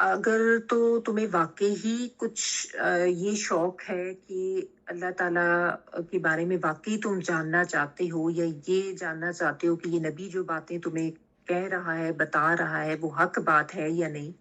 اگر تو تمہیں واقعی ہی کچھ یہ شوق ہے کہ اللہ تعالیٰ کے بارے میں واقعی تم جاننا چاہتے ہو، یا یہ جاننا چاہتے ہو کہ یہ نبی جو باتیں تمہیں کہہ رہا ہے، بتا رہا ہے، وہ حق بات ہے یا نہیں،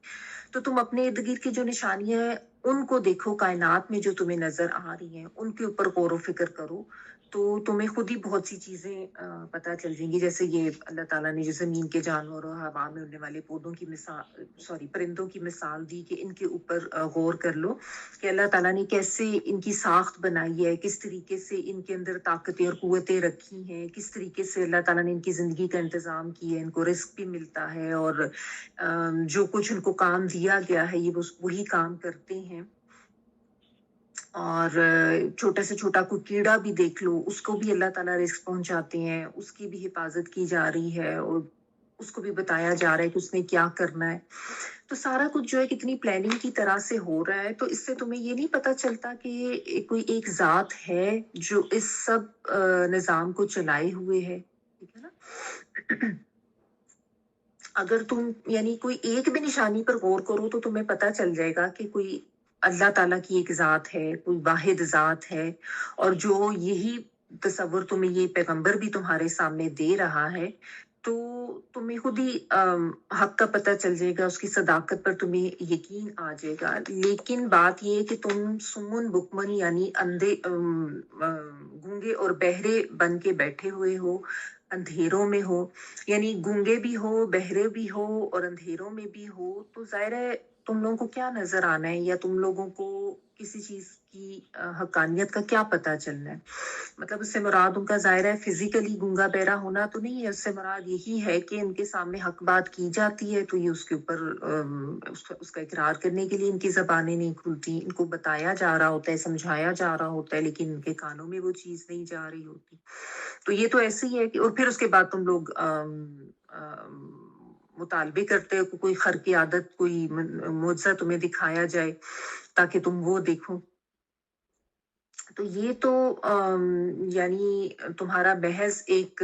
تو تم اپنے ارد گرد کی جو نشانیاں ہیں ان کو دیکھو، کائنات میں جو تمہیں نظر آ رہی ہیں ان کے اوپر غور و فکر کرو، تو تمہیں خود ہی بہت سی چیزیں پتہ چل جائیں گی. جیسے یہ اللہ تعالیٰ نے جو زمین کے جانوروں اور ہوا میں اڑنے والے پودوں کی مثال، پرندوں کی مثال دی کہ ان کے اوپر غور کر لو کہ اللہ تعالیٰ نے کیسے ان کی ساخت بنائی ہے، کس طریقے سے ان کے اندر طاقتیں اور قوتیں رکھی ہیں، کس طریقے سے اللہ تعالیٰ نے ان کی زندگی کا انتظام کیا ہے، ان کو رزق بھی ملتا ہے، اور جو کچھ ان کو کام دیا گیا ہے یہ وہی کام کرتے ہیں. اور چھوٹے سے چھوٹا کوئی کیڑا بھی دیکھ لو، اس کو بھی اللہ تعالیٰ رزق پہنچاتے ہیں، اس کی بھی حفاظت کی جا رہی ہے، اور اس کو بھی بتایا جا رہا ہے کہ اس نے کیا کرنا ہے. تو سارا کچھ جو ہے کتنی پلاننگ کی طرح سے ہو رہا ہے. تو اس سے تمہیں یہ نہیں پتا چلتا کہ کوئی ایک ذات ہے جو اس سب نظام کو چلائے ہوئے ہے. ٹھیک ہے نا؟ اگر تم یعنی کوئی ایک بھی نشانی پر غور کرو تو تمہیں پتا چل جائے گا کہ کوئی اللہ تعالیٰ کی ایک ذات ہے، کوئی واحد ذات ہے، اور جو یہی تصور تمہیں یہ پیغمبر بھی تمہارے سامنے دے رہا ہے، تو تمہیں خود ہی حق کا پتہ چل جائے گا، اس کی صداقت پر تمہیں یقین آ جائے گا. لیکن بات یہ ہے کہ تم سمن بکمن یعنی اندھے گونگے اور بہرے بن کے بیٹھے ہوئے ہو، اندھیروں میں ہو، یعنی گونگے بھی ہو، بہرے بھی ہو اور اندھیروں میں بھی ہو. تو ظاہر ہے تم لوگوں کو کیا نظر آنا ہے، یا تم لوگوں کو کسی چیز کی حقانیت کا کیا پتہ چلنا ہے. مطلب اس سے مراد ان کا ظاہر ہے فزیکلی گونگا بہرا ہونا تو نہیں ہے، اس سے مراد یہی ہے کہ ان کے سامنے حق بات کی جاتی ہے تو یہ اس کے اوپر اس کا اقرار کرنے کے لیے ان کی زبانیں نہیں کھلتی، ان کو بتایا جا رہا ہوتا ہے، سمجھایا جا رہا ہوتا ہے، لیکن ان کے کانوں میں وہ چیز نہیں جا رہی ہوتی. تو یہ تو ایسے ہی ہے کہ اور پھر اس کے بعد تم لوگ مطالبے کرتے ہو کہ کوئی خرق عادت، کوئی معجزہ تمہیں دکھایا جائے تاکہ تم وہ دیکھو. تو یہ تو یعنی تمہارا محض ایک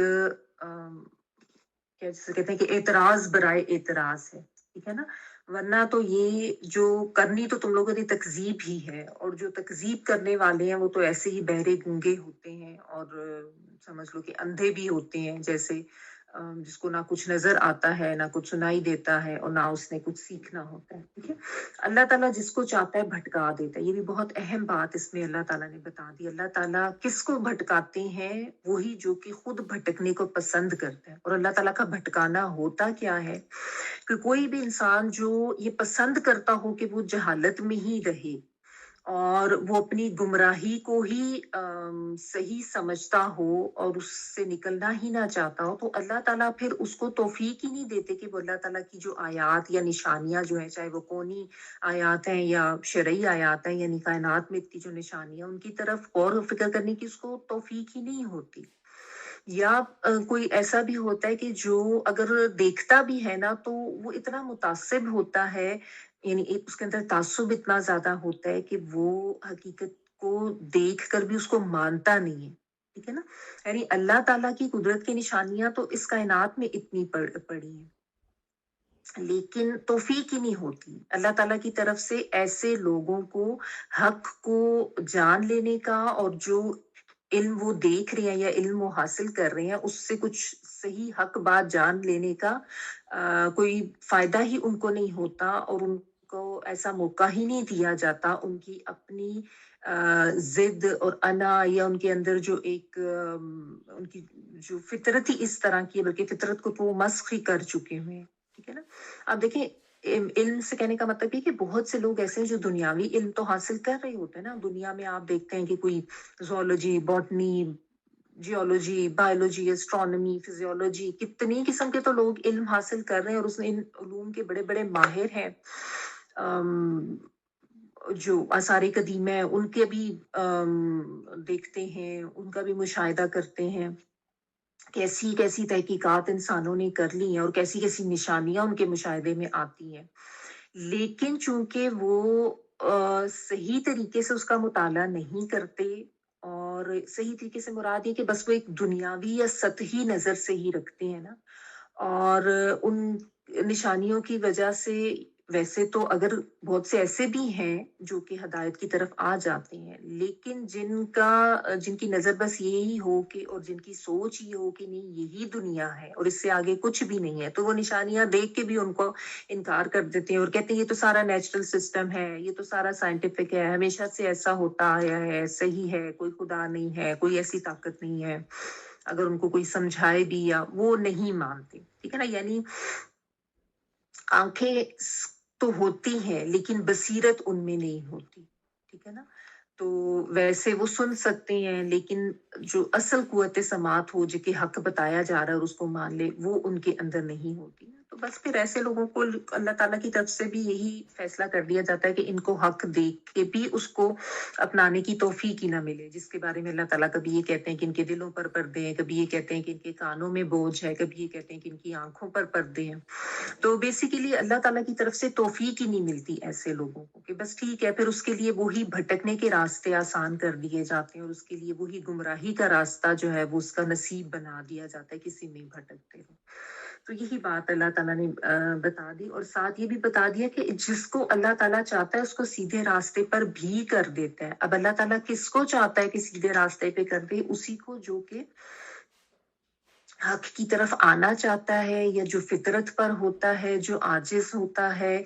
کیا جسے کہتے ہیں کہ اعتراض برائے اعتراض ہے. ٹھیک ہے نا؟ ورنہ تو یہ جو کرنی تو تم لوگوں کی تکذیب ہی ہے، اور جو تکذیب کرنے والے ہیں وہ تو ایسے ہی بہرے گونگے ہوتے ہیں، اور سمجھ لو کہ اندھے بھی ہوتے ہیں، جیسے جس کو نہ کچھ نظر آتا ہے، نہ کچھ سنائی دیتا ہے، اور نہ اس نے کچھ سیکھنا ہوتا ہے. ٹھیک ہے؟ اللہ تعالیٰ جس کو چاہتا ہے بھٹکا دیتا ہے. یہ بھی بہت اہم بات اس میں اللہ تعالیٰ نے بتا دی. اللہ تعالیٰ کس کو بھٹکاتے ہیں؟ وہی جو کہ خود بھٹکنے کو پسند کرتا ہے. اور اللہ تعالیٰ کا بھٹکانا ہوتا کیا ہے کہ کوئی بھی انسان جو یہ پسند کرتا ہو کہ وہ جہالت میں ہی رہے اور وہ اپنی گمراہی کو ہی صحیح سمجھتا ہو اور اس سے نکلنا ہی نہ چاہتا ہو، تو اللہ تعالیٰ پھر اس کو توفیق ہی نہیں دیتے کہ وہ اللہ تعالیٰ کی جو آیات یا نشانیاں جو ہیں، چاہے وہ کونی آیات ہیں یا شرعی آیات ہیں، یعنی کائنات میں کی جو نشانیاں، ان کی طرف غور و فکر کرنے کی اس کو توفیق ہی نہیں ہوتی. یا کوئی ایسا بھی ہوتا ہے کہ جو اگر دیکھتا بھی ہے نا تو وہ اتنا متعصب ہوتا ہے، یعنی اس کے اندر تعصب اتنا زیادہ ہوتا ہے کہ وہ حقیقت کو دیکھ کر بھی اس کو مانتا نہیں ہے. ٹھیک ہے نا؟ یعنی اللہ تعالیٰ کی قدرت کی نشانیاں تو اس کائنات میں اتنی پڑی ہیں، لیکن توفیق ہی نہیں ہوتی اللہ تعالیٰ کی طرف سے ایسے لوگوں کو حق کو جان لینے کا، اور جو علم وہ دیکھ رہے ہیں یا علم وہ حاصل کر رہے ہیں اس سے کچھ صحیح حق بات جان لینے کا کوئی فائدہ ہی ان کو نہیں ہوتا، اور ان کو ایسا موقع ہی نہیں دیا جاتا. ان کی اپنی ضد اور انا، یا ان کے اندر جو ایک ان کی جو فطرت ہی اس طرح کی ہے، بلکہ فطرت کو تو وہ مسخ ہی کر چکے ہوئے ہیں. ٹھیک ہے نا؟ اب دیکھیں علم سے کہنے کا مطلب یہ کہ بہت سے لوگ ایسے ہیں جو دنیاوی علم تو حاصل کر رہے ہوتے ہیں نا. دنیا میں آپ دیکھتے ہیں کہ کوئی zoology, botany, geology, biology, astronomy, physiology, کتنی قسم کے تو لوگ علم حاصل کر رہے ہیں، اور اس میں ان علوم کے بڑے بڑے ماہر ہیں. جو آثار قدیمہ ہیں ان کے بھی دیکھتے ہیں، ان کا بھی مشاہدہ کرتے ہیں، کیسی کیسی تحقیقات انسانوں نے کر لی ہیں اور کیسی کیسی نشانیاں ان کے مشاہدے میں آتی ہیں. لیکن چونکہ وہ صحیح طریقے سے اس کا مطالعہ نہیں کرتے، اور صحیح طریقے سے مراد یہ کہ بس وہ ایک دنیاوی یا سطحی نظر سے ہی رکھتے ہیں نا، اور ان نشانیوں کی وجہ سے ویسے تو اگر بہت سے ایسے بھی ہیں جو کہ ہدایت کی طرف آ جاتے ہیں، لیکن جن کی نظر بس یہی ہو کہ اور جن کی سوچ یہ ہو کہ نہیں یہی دنیا ہے اور اس سے آگے کچھ بھی نہیں ہے، تو وہ نشانیاں دیکھ کے بھی ان کو انکار کر دیتے ہیں اور کہتے ہیں یہ تو سارا نیچرل سسٹم ہے، یہ تو سارا سائنٹیفک ہے، ہمیشہ سے ایسا ہوتا آیا ہے، صحیح ہے، کوئی خدا نہیں ہے، کوئی ایسی طاقت نہیں ہے۔ اگر ان کو کوئی سمجھائے بھی یا وہ نہیں مانتے، ٹھیک ہے نا، یعنی آنکھیں تو ہوتی ہیں لیکن بصیرت ان میں نہیں ہوتی، ٹھیک ہے نا۔ تو ویسے وہ سن سکتے ہیں لیکن جو اصل قوت سماعت ہو جو کہ حق بتایا جا رہا ہے اور اس کو مان لے، وہ ان کے اندر نہیں ہوتی۔ تو بس پھر ایسے لوگوں کو اللہ تعالیٰ کی طرف سے بھی یہی فیصلہ کر دیا جاتا ہے کہ ان کو حق دیکھ کے بھی اس کو اپنانے کی توفیق ہی نہ ملے، جس کے بارے میں اللہ تعالیٰ کبھی یہ کہتے ہیں کہ ان کے دلوں پر پردے ہیں، کبھی یہ کہتے ہیں کہ ان کے کانوں میں بوجھ ہے، کبھی یہ کہتے ہیں کہ ان کی آنکھوں پر پردے ہیں۔ تو بیسیکلی اللہ تعالیٰ کی طرف سے توفیق ہی نہیں ملتی ایسے لوگوں کو کہ بس ٹھیک ہے، پھر اس کے لیے وہی بھٹکنے کے راستے آسان کر دیے جاتے ہیں اور اس کے لیے وہی گمراہی کا راستہ جو ہے وہ اس کا نصیب بنا دیا جاتا ہے کسی میں بھٹکتے ہو۔ تو یہی بات اللہ تعالیٰ نے بتا دی اور ساتھ یہ بھی بتا دیا کہ جس کو اللہ تعالیٰ چاہتا ہے اس کو سیدھے راستے پر بھی کر دیتا ہے۔ اب اللہ تعالیٰ کس کو چاہتا ہے کہ سیدھے راستے پہ کر دے؟ اسی کو جو کہ حق کی طرف آنا چاہتا ہے یا جو فطرت پر ہوتا ہے، جو عاجز ہوتا ہے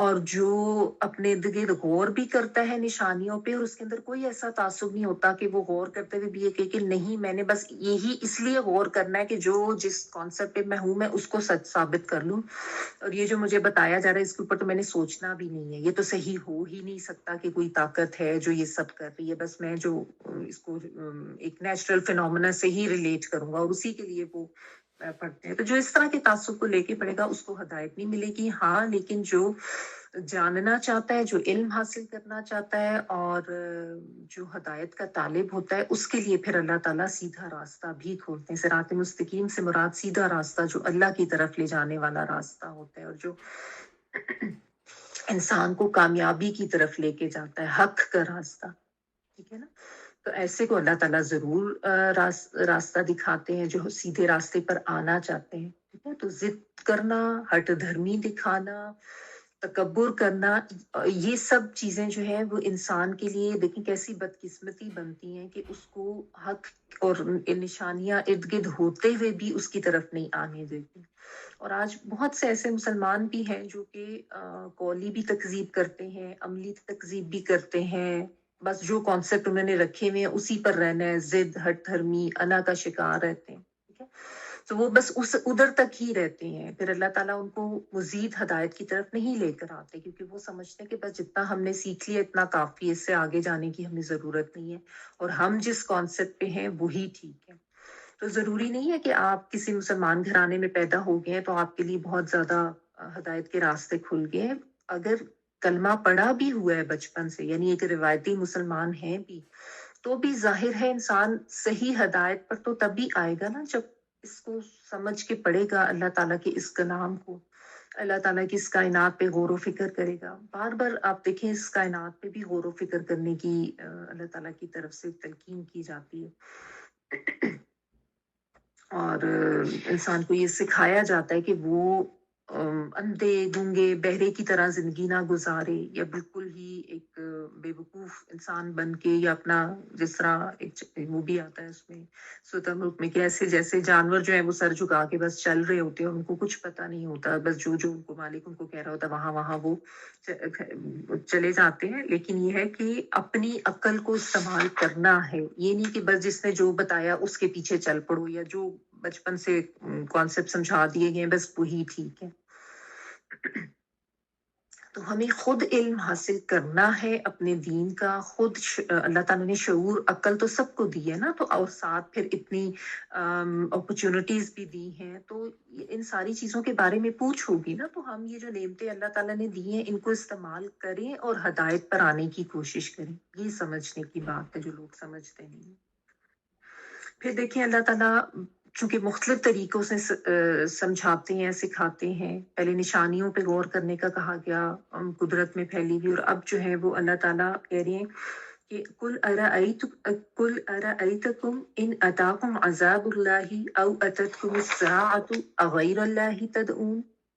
اور جو اپنے ارد گرد غور بھی کرتا ہے نشانیوں پہ اور اس کے اندر کوئی ایسا تعصب نہیں ہوتا کہ وہ غور کرتے ہوئے بھی یہ کہ نہیں میں نے بس یہی اس لیے غور کرنا ہے کہ جو جس کانسیپٹ پہ میں ہوں میں اس کو سچ ثابت کر لوں اور یہ جو مجھے بتایا جا رہا ہے اس کے اوپر تو میں نے سوچنا بھی نہیں ہے، یہ تو صحیح ہو ہی نہیں سکتا کہ کوئی طاقت ہے جو یہ سب کر رہی ہے، بس میں جو اس کو ایک نیچرل فینومینا سے ہی ریلیٹ کروں گا اور اسی کے لیے وہ پڑھتے ہیں۔ تو جو اس طرح کے تعصب کو لے کے پڑھے گا اس کو ہدایت نہیں ملے گی۔ ہاں لیکن جو جاننا چاہتا ہے، جو علم حاصل کرنا چاہتا ہے اور جو ہدایت کا طالب ہوتا ہے اس کے لیے پھر اللہ تعالیٰ سیدھا راستہ بھی کھولتے ہیں۔ صراط مستقیم سے مراد سیدھا راستہ جو اللہ کی طرف لے جانے والا راستہ ہوتا ہے اور جو انسان کو کامیابی کی طرف لے کے جاتا ہے، حق کا راستہ، ٹھیک ہے نا۔ تو ایسے کو اللہ تعالیٰ ضرور راستہ دکھاتے ہیں جو سیدھے راستے پر آنا چاہتے ہیں، ٹھیک ہے۔ تو ضد کرنا، ہٹ دھرمی دکھانا، تکبر کرنا، یہ سب چیزیں جو ہیں وہ انسان کے لیے دیکھیں کیسی بدقسمتی بنتی ہیں کہ اس کو حق اور نشانیاں ارد گرد ہوتے ہوئے بھی اس کی طرف نہیں آنے دیتی۔ اور آج بہت سے ایسے مسلمان بھی ہیں جو کہ قولی بھی تکذیب کرتے ہیں، عملی تکذیب بھی کرتے ہیں، بس جو کانسیپٹ انہوں نے رکھے ہوئے ہیں اسی پر رہنا ہے، ضد، ہٹ دھرمی، انا کا شکار رہتے ہیں، ٹھیک ہے۔ تو وہ بس ادھر تک ہی رہتے ہیں، پھر اللہ تعالیٰ ان کو مزید ہدایت کی طرف نہیں لے کر آتے کیونکہ وہ سمجھتے ہیں کہ بس جتنا ہم نے سیکھ لیا اتنا کافی، اس سے آگے جانے کی ہمیں ضرورت نہیں ہے اور ہم جس کانسیپٹ پہ ہیں وہی ٹھیک ہے۔ تو ضروری نہیں ہے کہ آپ کسی مسلمان گھرانے میں پیدا ہو گئے ہیں تو آپ کے لیے بہت زیادہ ہدایت کے راستے کھل گئے ہیں۔ اگر کلمہ پڑھا بھی ہوا ہے بچپن سے، یعنی ایک روایتی مسلمان ہیں بھی، تو بھی ظاہر ہے انسان صحیح ہدایت پر تو تبھی آئے گا نا جب اس کو سمجھ کے پڑھے گا، اللہ تعالیٰ کے اس کلام کو، اللہ تعالیٰ کی اس کائنات پہ غور و فکر کرے گا۔ بار بار آپ دیکھیں اس کائنات پہ بھی غور و فکر کرنے کی اللہ تعالیٰ کی طرف سے تلقین کی جاتی ہے اور انسان کو یہ سکھایا جاتا ہے کہ وہ اندھے گونگے بہرے کی طرح زندگی نہ گزارے یا بالکل ہی ایک بے وقوف انسان بن کے، یا اپنا جس طرح ایک وہ بھی آتا ہے اس میں سورۃ الملک میں کہ ایسے جیسے جانور جو ہیں وہ سر جھکا کے بس چل رہے ہوتے ہیں، ان کو کچھ پتہ نہیں ہوتا، بس جو ان کو مالک ان کو کہہ رہا ہوتا وہاں وہاں وہ چلے جاتے ہیں۔ لیکن یہ ہے کہ اپنی عقل کو استعمال کرنا ہے، یہ نہیں کہ بس جس نے جو بتایا اس کے پیچھے چل پڑو یا جو بچپن سے کانسیپٹ سمجھا دیے گئے بس وہی ٹھیک ہے۔ تو ہمیں خود علم حاصل کرنا ہے اپنے دین کا، خود اللہ تعالیٰ نے شعور عقل تو سب کو دی ہے نا، تو اور ساتھ پھر اتنی اپرچونٹیز بھی دی ہیں، تو ان ساری چیزوں کے بارے میں پوچھ ہوگی نا، تو ہم یہ جو نعمتیں اللہ تعالیٰ نے دی ہیں ان کو استعمال کریں اور ہدایت پر آنے کی کوشش کریں، یہ سمجھنے کی بات ہے جو لوگ سمجھتے نہیں۔ پھر دیکھیں اللہ تعالیٰ چونکہ مختلف طریقوں سے سمجھاتے ہیں، سکھاتے ہیں، پہلے نشانیوں پہ غور کرنے کا کہا گیا قدرت میں پھیلی ہوئی، اور اب جو ہے وہ اللہ تعالیٰ کہہ رہے ہیں کہ قُلْ أَرَأَيْتَكُمْ إِنْ أَتَاكُمْ عَذَابُ اللَّهِ أَوْ أَتَتْكُمُ السَّاعَةُ أَغَيْرَ اللَّهِ تَدْعُونَ۔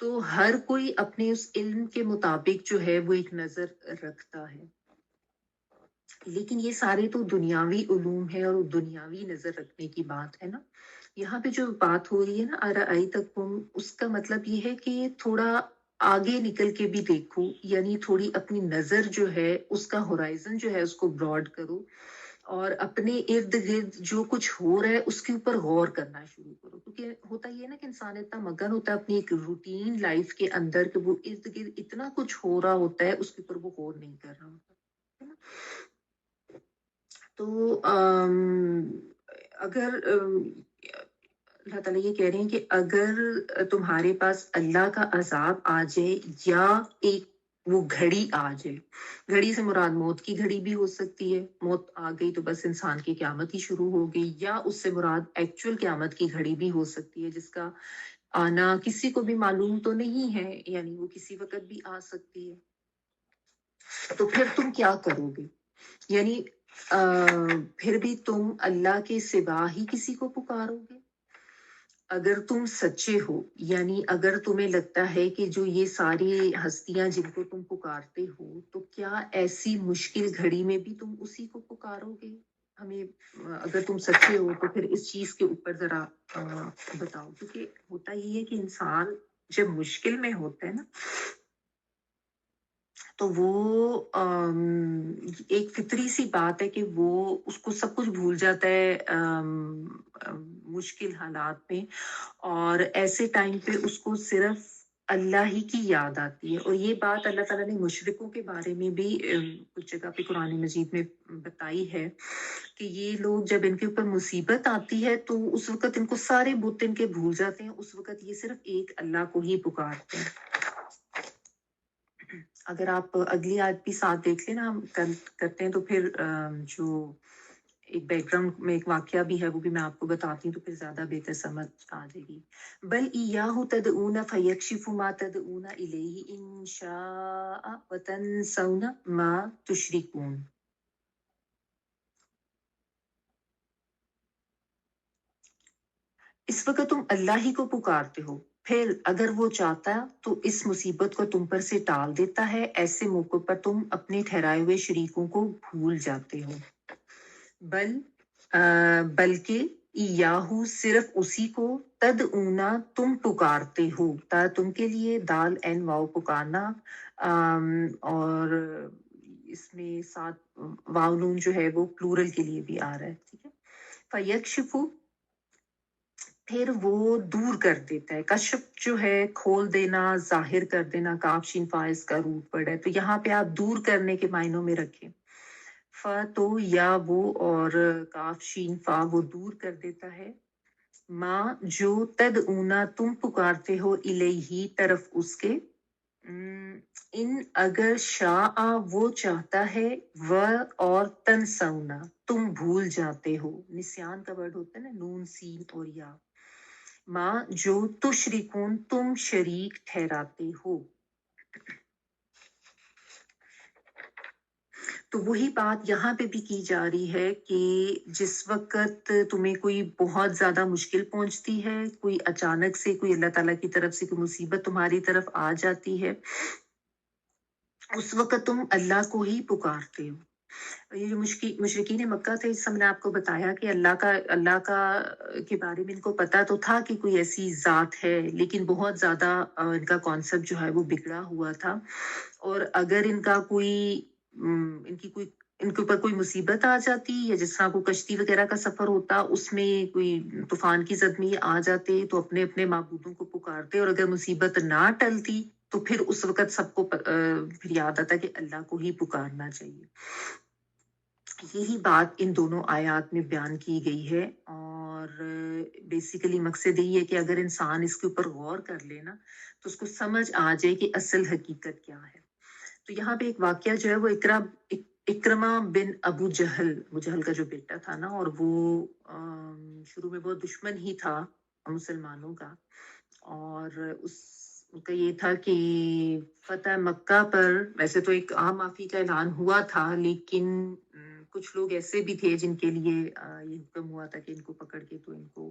تو ہر کوئی اپنے اس علم کے مطابق جو ہے وہ ایک نظر رکھتا ہے، لیکن یہ سارے تو دنیاوی علوم ہے اور دنیاوی نظر رکھنے کی بات ہے نا۔ یہاں پہ جو بات ہو رہی ہے نا ارآئی تک، اس کا مطلب یہ ہے کہ تھوڑا آگے نکل کے بھی دیکھو، یعنی تھوڑی اپنی نظر جو ہے اس کا ہورائزن جو ہے اس کو براڈ کرو، اور اپنے ارد گرد جو کچھ ہو رہا ہے اس کے اوپر غور کرنا شروع کرو، کیونکہ ہوتا یہ ہے نا کہ انسان اتنا مگن ہوتا ہے اپنی ایک روٹین لائف کے اندر کہ وہ ارد گرد اتنا کچھ ہو رہا ہوتا ہے اس کے اوپر وہ غور نہیں کر رہا ہوتا ہے نا۔ تو اگر اللہ تعالیٰ یہ کہہ رہے ہیں کہ اگر تمہارے پاس اللہ کا عذاب آ جائے یا ایک وہ گھڑی آ جائے، گھڑی سے مراد موت کی گھڑی بھی ہو سکتی ہے، موت آ گئی تو بس انسان کی قیامت ہی شروع ہو گئی، یا اس سے مراد ایکچوئل قیامت کی گھڑی بھی ہو سکتی ہے جس کا آنا کسی کو بھی معلوم تو نہیں ہے، یعنی وہ کسی وقت بھی آ سکتی ہے۔ تو پھر تم کیا کرو گے؟ یعنی پھر بھی تم اللہ کے سوا ہی کسی کو پکارو گے؟ اگر تم سچے ہو، یعنی اگر تمہیں لگتا ہے کہ جو یہ ساری ہستیاں جن کو تم پکارتے ہو، تو کیا ایسی مشکل گھڑی میں بھی تم اسی کو پکارو گے؟ ہمیں اگر تم سچے ہو تو پھر اس چیز کے اوپر ذرا بتاؤ، کیونکہ ہوتا یہ ہے کہ انسان جب مشکل میں ہوتا ہے نا تو وہ ایک فطری سی بات ہے کہ وہ اس کو سب کچھ بھول جاتا ہے مشکل حالات میں، اور ایسے ٹائم پہ اس کو صرف اللہ ہی کی یاد آتی ہے۔ اور یہ بات اللہ تعالیٰ نے مشرکوں کے بارے میں بھی کچھ جگہ پہ قرآن مجید میں بتائی ہے کہ یہ لوگ جب ان کے اوپر مصیبت آتی ہے تو اس وقت ان کو سارے بت ان کے بھول جاتے ہیں، اس وقت یہ صرف ایک اللہ کو ہی پکارتے ہیں۔ اگر آپ اگلی آیت بھی ساتھ دیکھ لیں نا، ہم کرتے ہیں تو پھر جو ایک بیک گراؤنڈ میں ایک واقعہ بھی ہے وہ بھی میں آپ کو بتاتی ہوں تو پھر زیادہ بہتر سمجھ آ جائے گی۔ بل ایاہ تدعون فیکشف ما تدعون الیہ ان شاء وتنسون ما تشرکون۔ اس وقت تم اللہ ہی کو پکارتے ہو، پھر اگر وہ چاہتا تو اس مصیبت کو تم پر سے ٹال دیتا ہے، ایسے موقع پر تم اپنے ٹھہرائے ہوئے شریکوں کو بھول جاتے ہو۔ بلکہ یاہو صرف اسی کو تدعونا تم پکارتے ہو، تا تم کے لیے دال این واو پکارنا، اور اس میں ساتھ واو نون جو ہے وہ پلورل کے لیے بھی آ رہا ہے، ٹھیک ہے۔ فیکشفو پھر وہ دور کر دیتا ہے، کشف جو ہے کھول دینا، ظاہر کر دینا، کاف شین فا اس کا روٹ ورڈ ہے، تو یہاں پہ آپ دور کرنے کے معنوں میں رکھیں ف تو یا وہ، اور کاف شین فا وہ دور کر دیتا ہے، ماں جو تدعونا تم پکارتے ہو الیہی طرف اس کے، ان اگر شاء وہ چاہتا ہے، و اور تنسونا تم بھول جاتے ہو، نسیان کا ورڈ ہوتا ہے نا، نون سین اور یا، ماں جو تشرکون تم شریک ٹھہراتے ہو۔ تو وہی بات یہاں پہ بھی کی جا رہی ہے کہ جس وقت تمہیں کوئی بہت زیادہ مشکل پہنچتی ہے، کوئی اچانک سے کوئی اللہ تعالیٰ کی طرف سے کوئی مصیبت تمہاری طرف آ جاتی ہے، اس وقت تم اللہ کو ہی پکارتے ہو۔ یہ جو مشرکین مکہ تھے، اس سے میں نے آپ کو بتایا کہ اللہ کا کے بارے میں ان کو پتا تو تھا کہ کوئی ایسی ذات ہے، لیکن بہت زیادہ ان کا کانسیپٹ جو ہے وہ بگڑا ہوا تھا، اور اگر ان کا کوئی ان کے اوپر کوئی مصیبت آ جاتی، یا جس طرح کوئی کشتی وغیرہ کا سفر ہوتا، اس میں کوئی طوفان کی زد میں آ جاتے تو اپنے اپنے معبودوں کو پکارتے، اور اگر مصیبت نہ ٹلتی تو پھر اس وقت سب کو پھر یاد آتا کہ اللہ کو ہی پکارنا چاہیے۔ یہی بات ان دونوں آیات میں بیان کی گئی ہے، اور بیسیکلی مقصد یہی ہے کہ اگر انسان اس کے اوپر غور کر لے نا تو اس کو سمجھ آ جائے کہ اصل حقیقت کیا ہے۔ تو یہاں پہ ایک واقعہ جو ہے وہ اکرمہ بن ابو جہل کا جو بیٹا تھا نا، اور وہ شروع میں بہت دشمن ہی تھا مسلمانوں کا، اور اس کا یہ تھا کہ فتح مکہ پر ویسے تو ایک عام معافی کا اعلان ہوا تھا، لیکن کچھ لوگ ایسے بھی تھے جن کے لیے یہ حکم ہوا تھا کہ ان کو پکڑ کے تو ان کو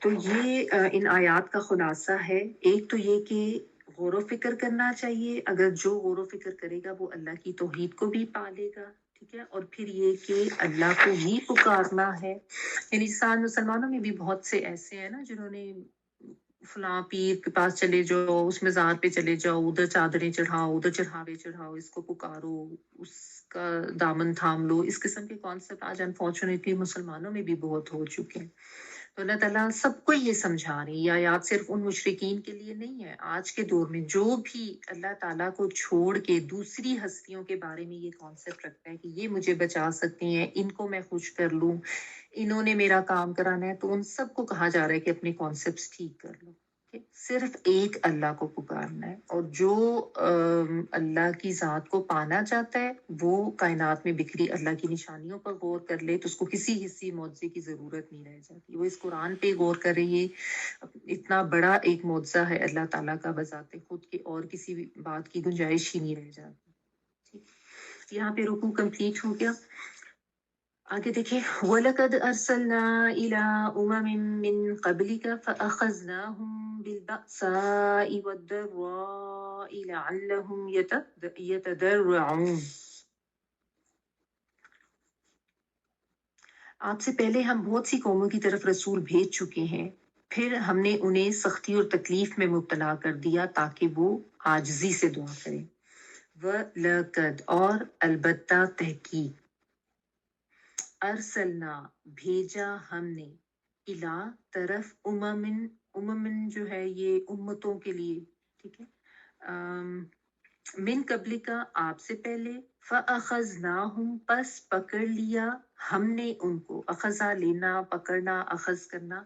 تو یہ ان آیات کا خلاصہ ہے. ایک تو یہ کہ غور و فکر کرنا چاہیے، اگر جو غور و فکر کرے گا وہ اللہ کی توحید کو بھی پالے گا، ٹھیک ہے. اور پھر یہ کہ اللہ کو ہی پکارنا ہے. یعنی مسلمانوں میں بھی بہت سے ایسے ہیں نا جنہوں نے فلاں پیر کے پاس چلے جاؤ، اس مزار پہ چلے جاؤ، ادھر چادریں چڑھاؤ، ادھر چڑھاوے چڑھاؤ، اس کو پکارو، اس کا دامن تھام لو. اس قسم کے کانسیپٹ آج انفارچونیٹلی مسلمانوں میں بھی بہت ہو چکے ہیں. تو اللہ تعالیٰ سب کو یہ سمجھا رہے ہیں. یہ آیات صرف ان مشرکین کے لیے نہیں ہے. آج کے دور میں جو بھی اللہ تعالیٰ کو چھوڑ کے دوسری ہستیوں کے بارے میں یہ کانسیپٹ رکھتا ہے کہ یہ مجھے بچا سکتی ہیں، ان کو میں خوش کر لوں، انہوں نے میرا کام کرانا ہے، تو ان سب کو کہا جا رہا ہے کہ اپنے کانسیپٹس ٹھیک کر لو. صرف ایک اللہ کو پکارنا ہے. اور جو اللہ کی ذات کو پانا چاہتا ہے وہ کائنات میں بکھری اللہ کی نشانیوں پر غور کر لے، تو اس کو کسی حصی معجزے کی ضرورت نہیں رہ جاتی. وہ اس قرآن پہ غور کر رہی ہے، اتنا بڑا ایک معجزہ ہے اللہ تعالیٰ کا بذات خود کے، اور کسی بھی بات کی گنجائش ہی نہیں رہ جاتی. ٹھیک، یہاں پہ رکوع کمپلیٹ ہو گیا. آگے دیکھیں، وَلَقَدْ أَرْسَلْنَا إِلَىٰ أُمَمٍ مِّن قَبْلِكَ فَأَخَذْنَاهُم بِالْبَأْسَاءِ وَالضَّرَّاءِ لَعَلَّهُمْ يَتَضَرَّعُونَ. آپ سے پہلے ہم بہت سی قوموں کی طرف رسول بھیج چکے ہیں، پھر ہم نے انہیں سختی اور تکلیف میں مبتلا کر دیا تاکہ وہ عاجزی سے دعا کریں. وَلَقَدْ، اور البتہ تحقیق، ارسلنا بھیجا ہم نے، الا طرف، اممن جو ہے یہ امتوں کے لیے، ٹھیک ہے. من قبل کا، آپ سے پہلے، فاخذناہم، پس پکڑ لیا ہم نے ان کو. اخذا لینا، پکڑنا، اخذ کرنا.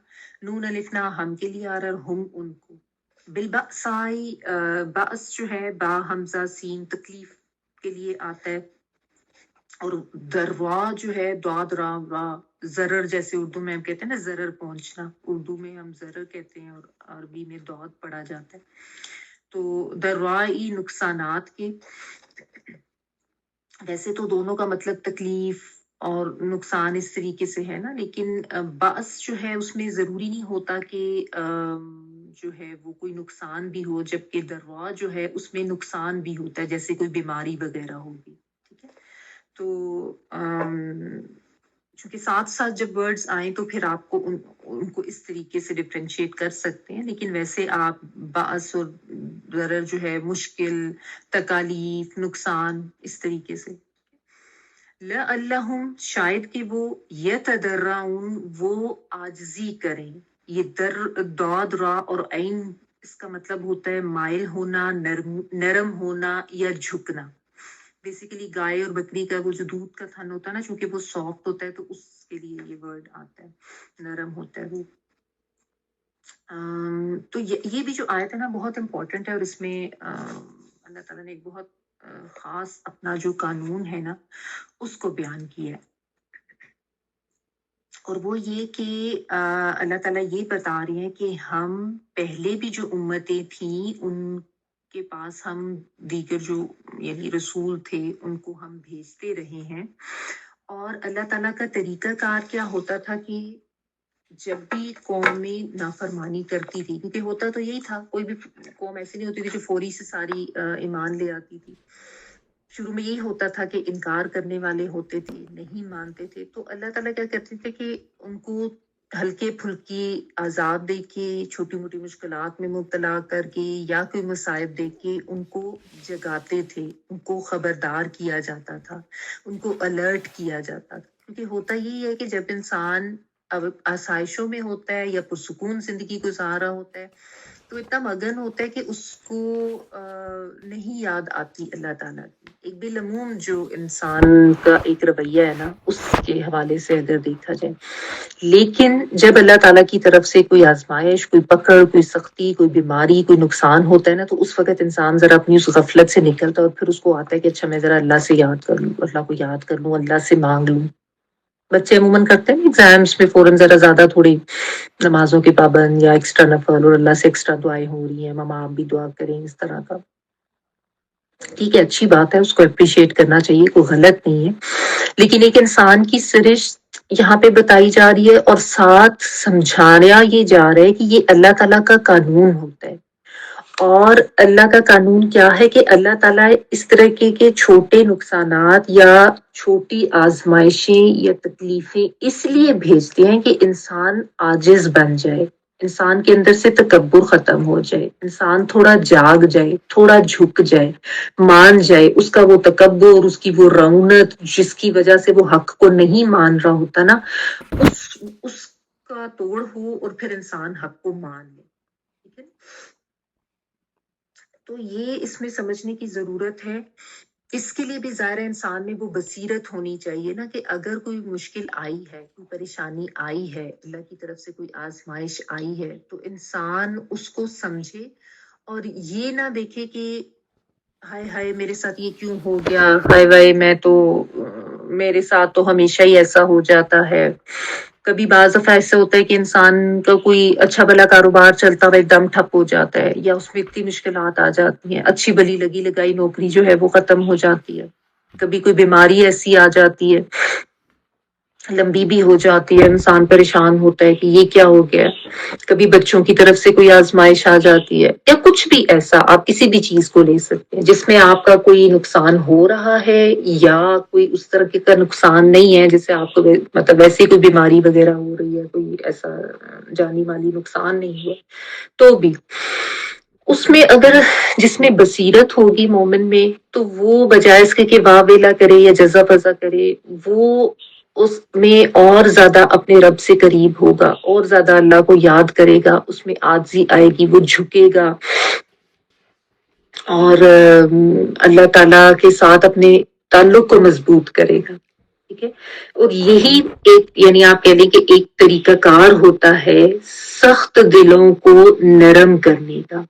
نون الفنا ہم کے لیے آ رہا، ہم ان کو. بالبأسائی، بأس جو ہے با حمزہ سین تکلیف کے لیے آتا ہے. اور دروا جو ہے داد را را، ضرر، جیسے اردو میں ہم کہتے ہیں نا ضرر پہنچنا، اردو میں ہم ضرر کہتے ہیں اور عربی میں داد پڑھا جاتا ہے. تو دروائی نقصانات کے، ویسے تو دونوں کا مطلب تکلیف اور نقصان اس طریقے سے ہے نا، لیکن باعث جو ہے اس میں ضروری نہیں ہوتا کہ جو ہے وہ کوئی نقصان بھی ہو، جبکہ دروا جو ہے اس میں نقصان بھی ہوتا ہے، جیسے کوئی بیماری وغیرہ ہوگی. ٹھیک ہے، تو چونکہ ساتھ ساتھ جب ورڈز آئیں تو پھر آپ کو ان کو اس طریقے سے ڈفرینشیٹ کر سکتے ہیں، لیکن ویسے آپ باعث اور ضرر جو ہے مشکل، تکالیف، نقصان، اس طریقے سے. لَعَلَّهُمْ، شاید کہ وہ، یتضرعون، وہ عاجزی کریں. یہ داد را اور عین، اس کا مطلب ہوتا ہے مائل ہونا، نرم ہونا یا جھکنا. بیسیکلی گائے اور بکری کا وہ جو دودھ کا تھن ہوتا ہے نا، چونکہ وہ سافٹ ہوتا ہے تو اس کے لیے یہ ورڈ آتا ہے، نرم ہوتا ہے وہ. تو یہ بھی جو آیت ہے نا بہت امپورٹنٹ ہے، اور اس میں اللہ تعالیٰ نے ایک بہت خاص اپنا جو قانون ہے نا اس کو بیان کیا ہے. اور وہ یہ کہ اللہ تعالیٰ یہ بتا رہے ہیں کہ ہم پہلے بھی جو امتیں تھیں ان کے پاس ہم دیگر جو یعنی رسول تھے ان کو ہم بھیجتے رہے ہیں. اور اللہ تعالیٰ کا طریقہ کار کیا ہوتا تھا کہ جب بھی قومیں نافرمانی کرتی تھی، کیونکہ ہوتا تو یہی تھا، کوئی بھی قوم ایسی نہیں ہوتی تھی جو فوری سے ساری ایمان لے آتی تھی. شروع میں یہی ہوتا تھا کہ انکار کرنے والے ہوتے تھے، نہیں مانتے تھے. تو اللہ تعالیٰ کیا کرتے تھے کہ ان کو ہلکے پھلکی عذاب دے کے، چھوٹی موٹی مشکلات میں مبتلا کر کے، یا کوئی مصائب دے کے ان کو جگاتے تھے، ان کو خبردار کیا جاتا تھا، ان کو الرٹ کیا جاتا تھا. کیونکہ ہوتا یہی ہے کہ جب انسان اب آسائشوں میں ہوتا ہے یا پرسکون زندگی گزار رہا ہوتا ہے تو اتنا مگن ہوتا ہے کہ اس کو نہیں یاد آتی اللہ تعالیٰ کی. ایک بے لموم جو انسان کا ایک رویہ ہے نا اس کے حوالے سے اگر دیکھا جائے. لیکن جب اللہ تعالیٰ کی طرف سے کوئی آزمائش، کوئی پکڑ، کوئی سختی، کوئی بیماری، کوئی نقصان ہوتا ہے نا تو اس وقت انسان ذرا اپنی اس غفلت سے نکلتا ہے اور پھر اس کو آتا ہے کہ اچھا میں ذرا اللہ سے یاد کر لوں، اللہ کو یاد کر لوں، اللہ سے مانگ لوں. بچے عموماً کرتے ہیں ایگزامس میں فوراً ذرا زیادہ تھوڑی نمازوں کے پابند یا ایکسٹرا نفل اور اللہ سے ایکسٹرا دعائیں ہو رہی ہیں، ماما آپ بھی دعا کریں، اس طرح کا. ٹھیک ہے، اچھی بات ہے، اس کو اپریشیٹ کرنا چاہیے، کوئی غلط نہیں ہے. لیکن ایک انسان کی سرشت یہاں پہ بتائی جا رہی ہے اور ساتھ سمجھایا یہ جا رہا ہے کہ یہ اللہ تعالیٰ کا قانون ہوتا ہے. اور اللہ کا قانون کیا ہے کہ اللہ تعالیٰ اس طرح کے چھوٹے نقصانات یا چھوٹی آزمائشیں یا تکلیفیں اس لیے بھیجتے ہیں کہ انسان عاجز بن جائے، انسان کے اندر سے تکبر ختم ہو جائے، انسان تھوڑا جاگ جائے، تھوڑا جھک جائے، مان جائے. اس کا وہ تکبر، اس کی وہ رعونت جس کی وجہ سے وہ حق کو نہیں مان رہا ہوتا نا، اس کا توڑ ہو اور پھر انسان حق کو مان لے. ٹھیک ہے، تو یہ اس میں سمجھنے کی ضرورت ہے. اس کے لیے بھی ظاہر انسان میں وہ بصیرت ہونی چاہیے نا کہ اگر کوئی مشکل آئی ہے، کوئی پریشانی آئی ہے، اللہ کی طرف سے کوئی آزمائش آئی ہے، تو انسان اس کو سمجھے اور یہ نہ دیکھے کہ ہائے ہائے میرے ساتھ یہ کیوں ہو گیا، ہائے ہائے میرے ساتھ تو ہمیشہ ہی ایسا ہو جاتا ہے. کبھی بعض دفعہ ایسا ہوتا ہے کہ انسان کا کوئی اچھا بھلا کاروبار چلتا ہوا ایک دم ٹھپ ہو جاتا ہے، یا اس میں اتنی مشکلات آ جاتی ہیں، اچھی بلی لگی لگائی نوکری جو ہے وہ ختم ہو جاتی ہے. کبھی کوئی بیماری ایسی آ جاتی ہے، لمبی بھی ہو جاتی ہے، انسان پریشان ہوتا ہے کہ یہ کیا ہو گیا. کبھی بچوں کی طرف سے کوئی آزمائش آ جاتی ہے، یا کچھ بھی ایسا آپ کسی بھی چیز کو لے سکتے ہیں جس میں آپ کا کوئی نقصان ہو رہا ہے یا کوئی اس طرح کا نقصان نہیں ہے، جیسے آپ کو مطلب ویسے کوئی بیماری وغیرہ ہو رہی ہے، کوئی ایسا جانی مالی نقصان نہیں ہوا، تو بھی اس میں اگر جس میں بصیرت ہوگی مومن میں، تو وہ بجائے اس کے کہ واہ ویلا کرے یا جزا فضا کرے، وہ اس میں اور زیادہ اپنے رب سے قریب ہوگا، اور زیادہ اللہ کو یاد کرے گا، اس میں عاجزی آئے گی، وہ جھکے گا اور اللہ تعالیٰ کے ساتھ اپنے تعلق کو مضبوط کرے گا. ٹھیک ہے، اور یہی ایک یعنی آپ کہہ لیں کہ ایک طریقہ کار ہوتا ہے سخت دلوں کو نرم کرنے کا.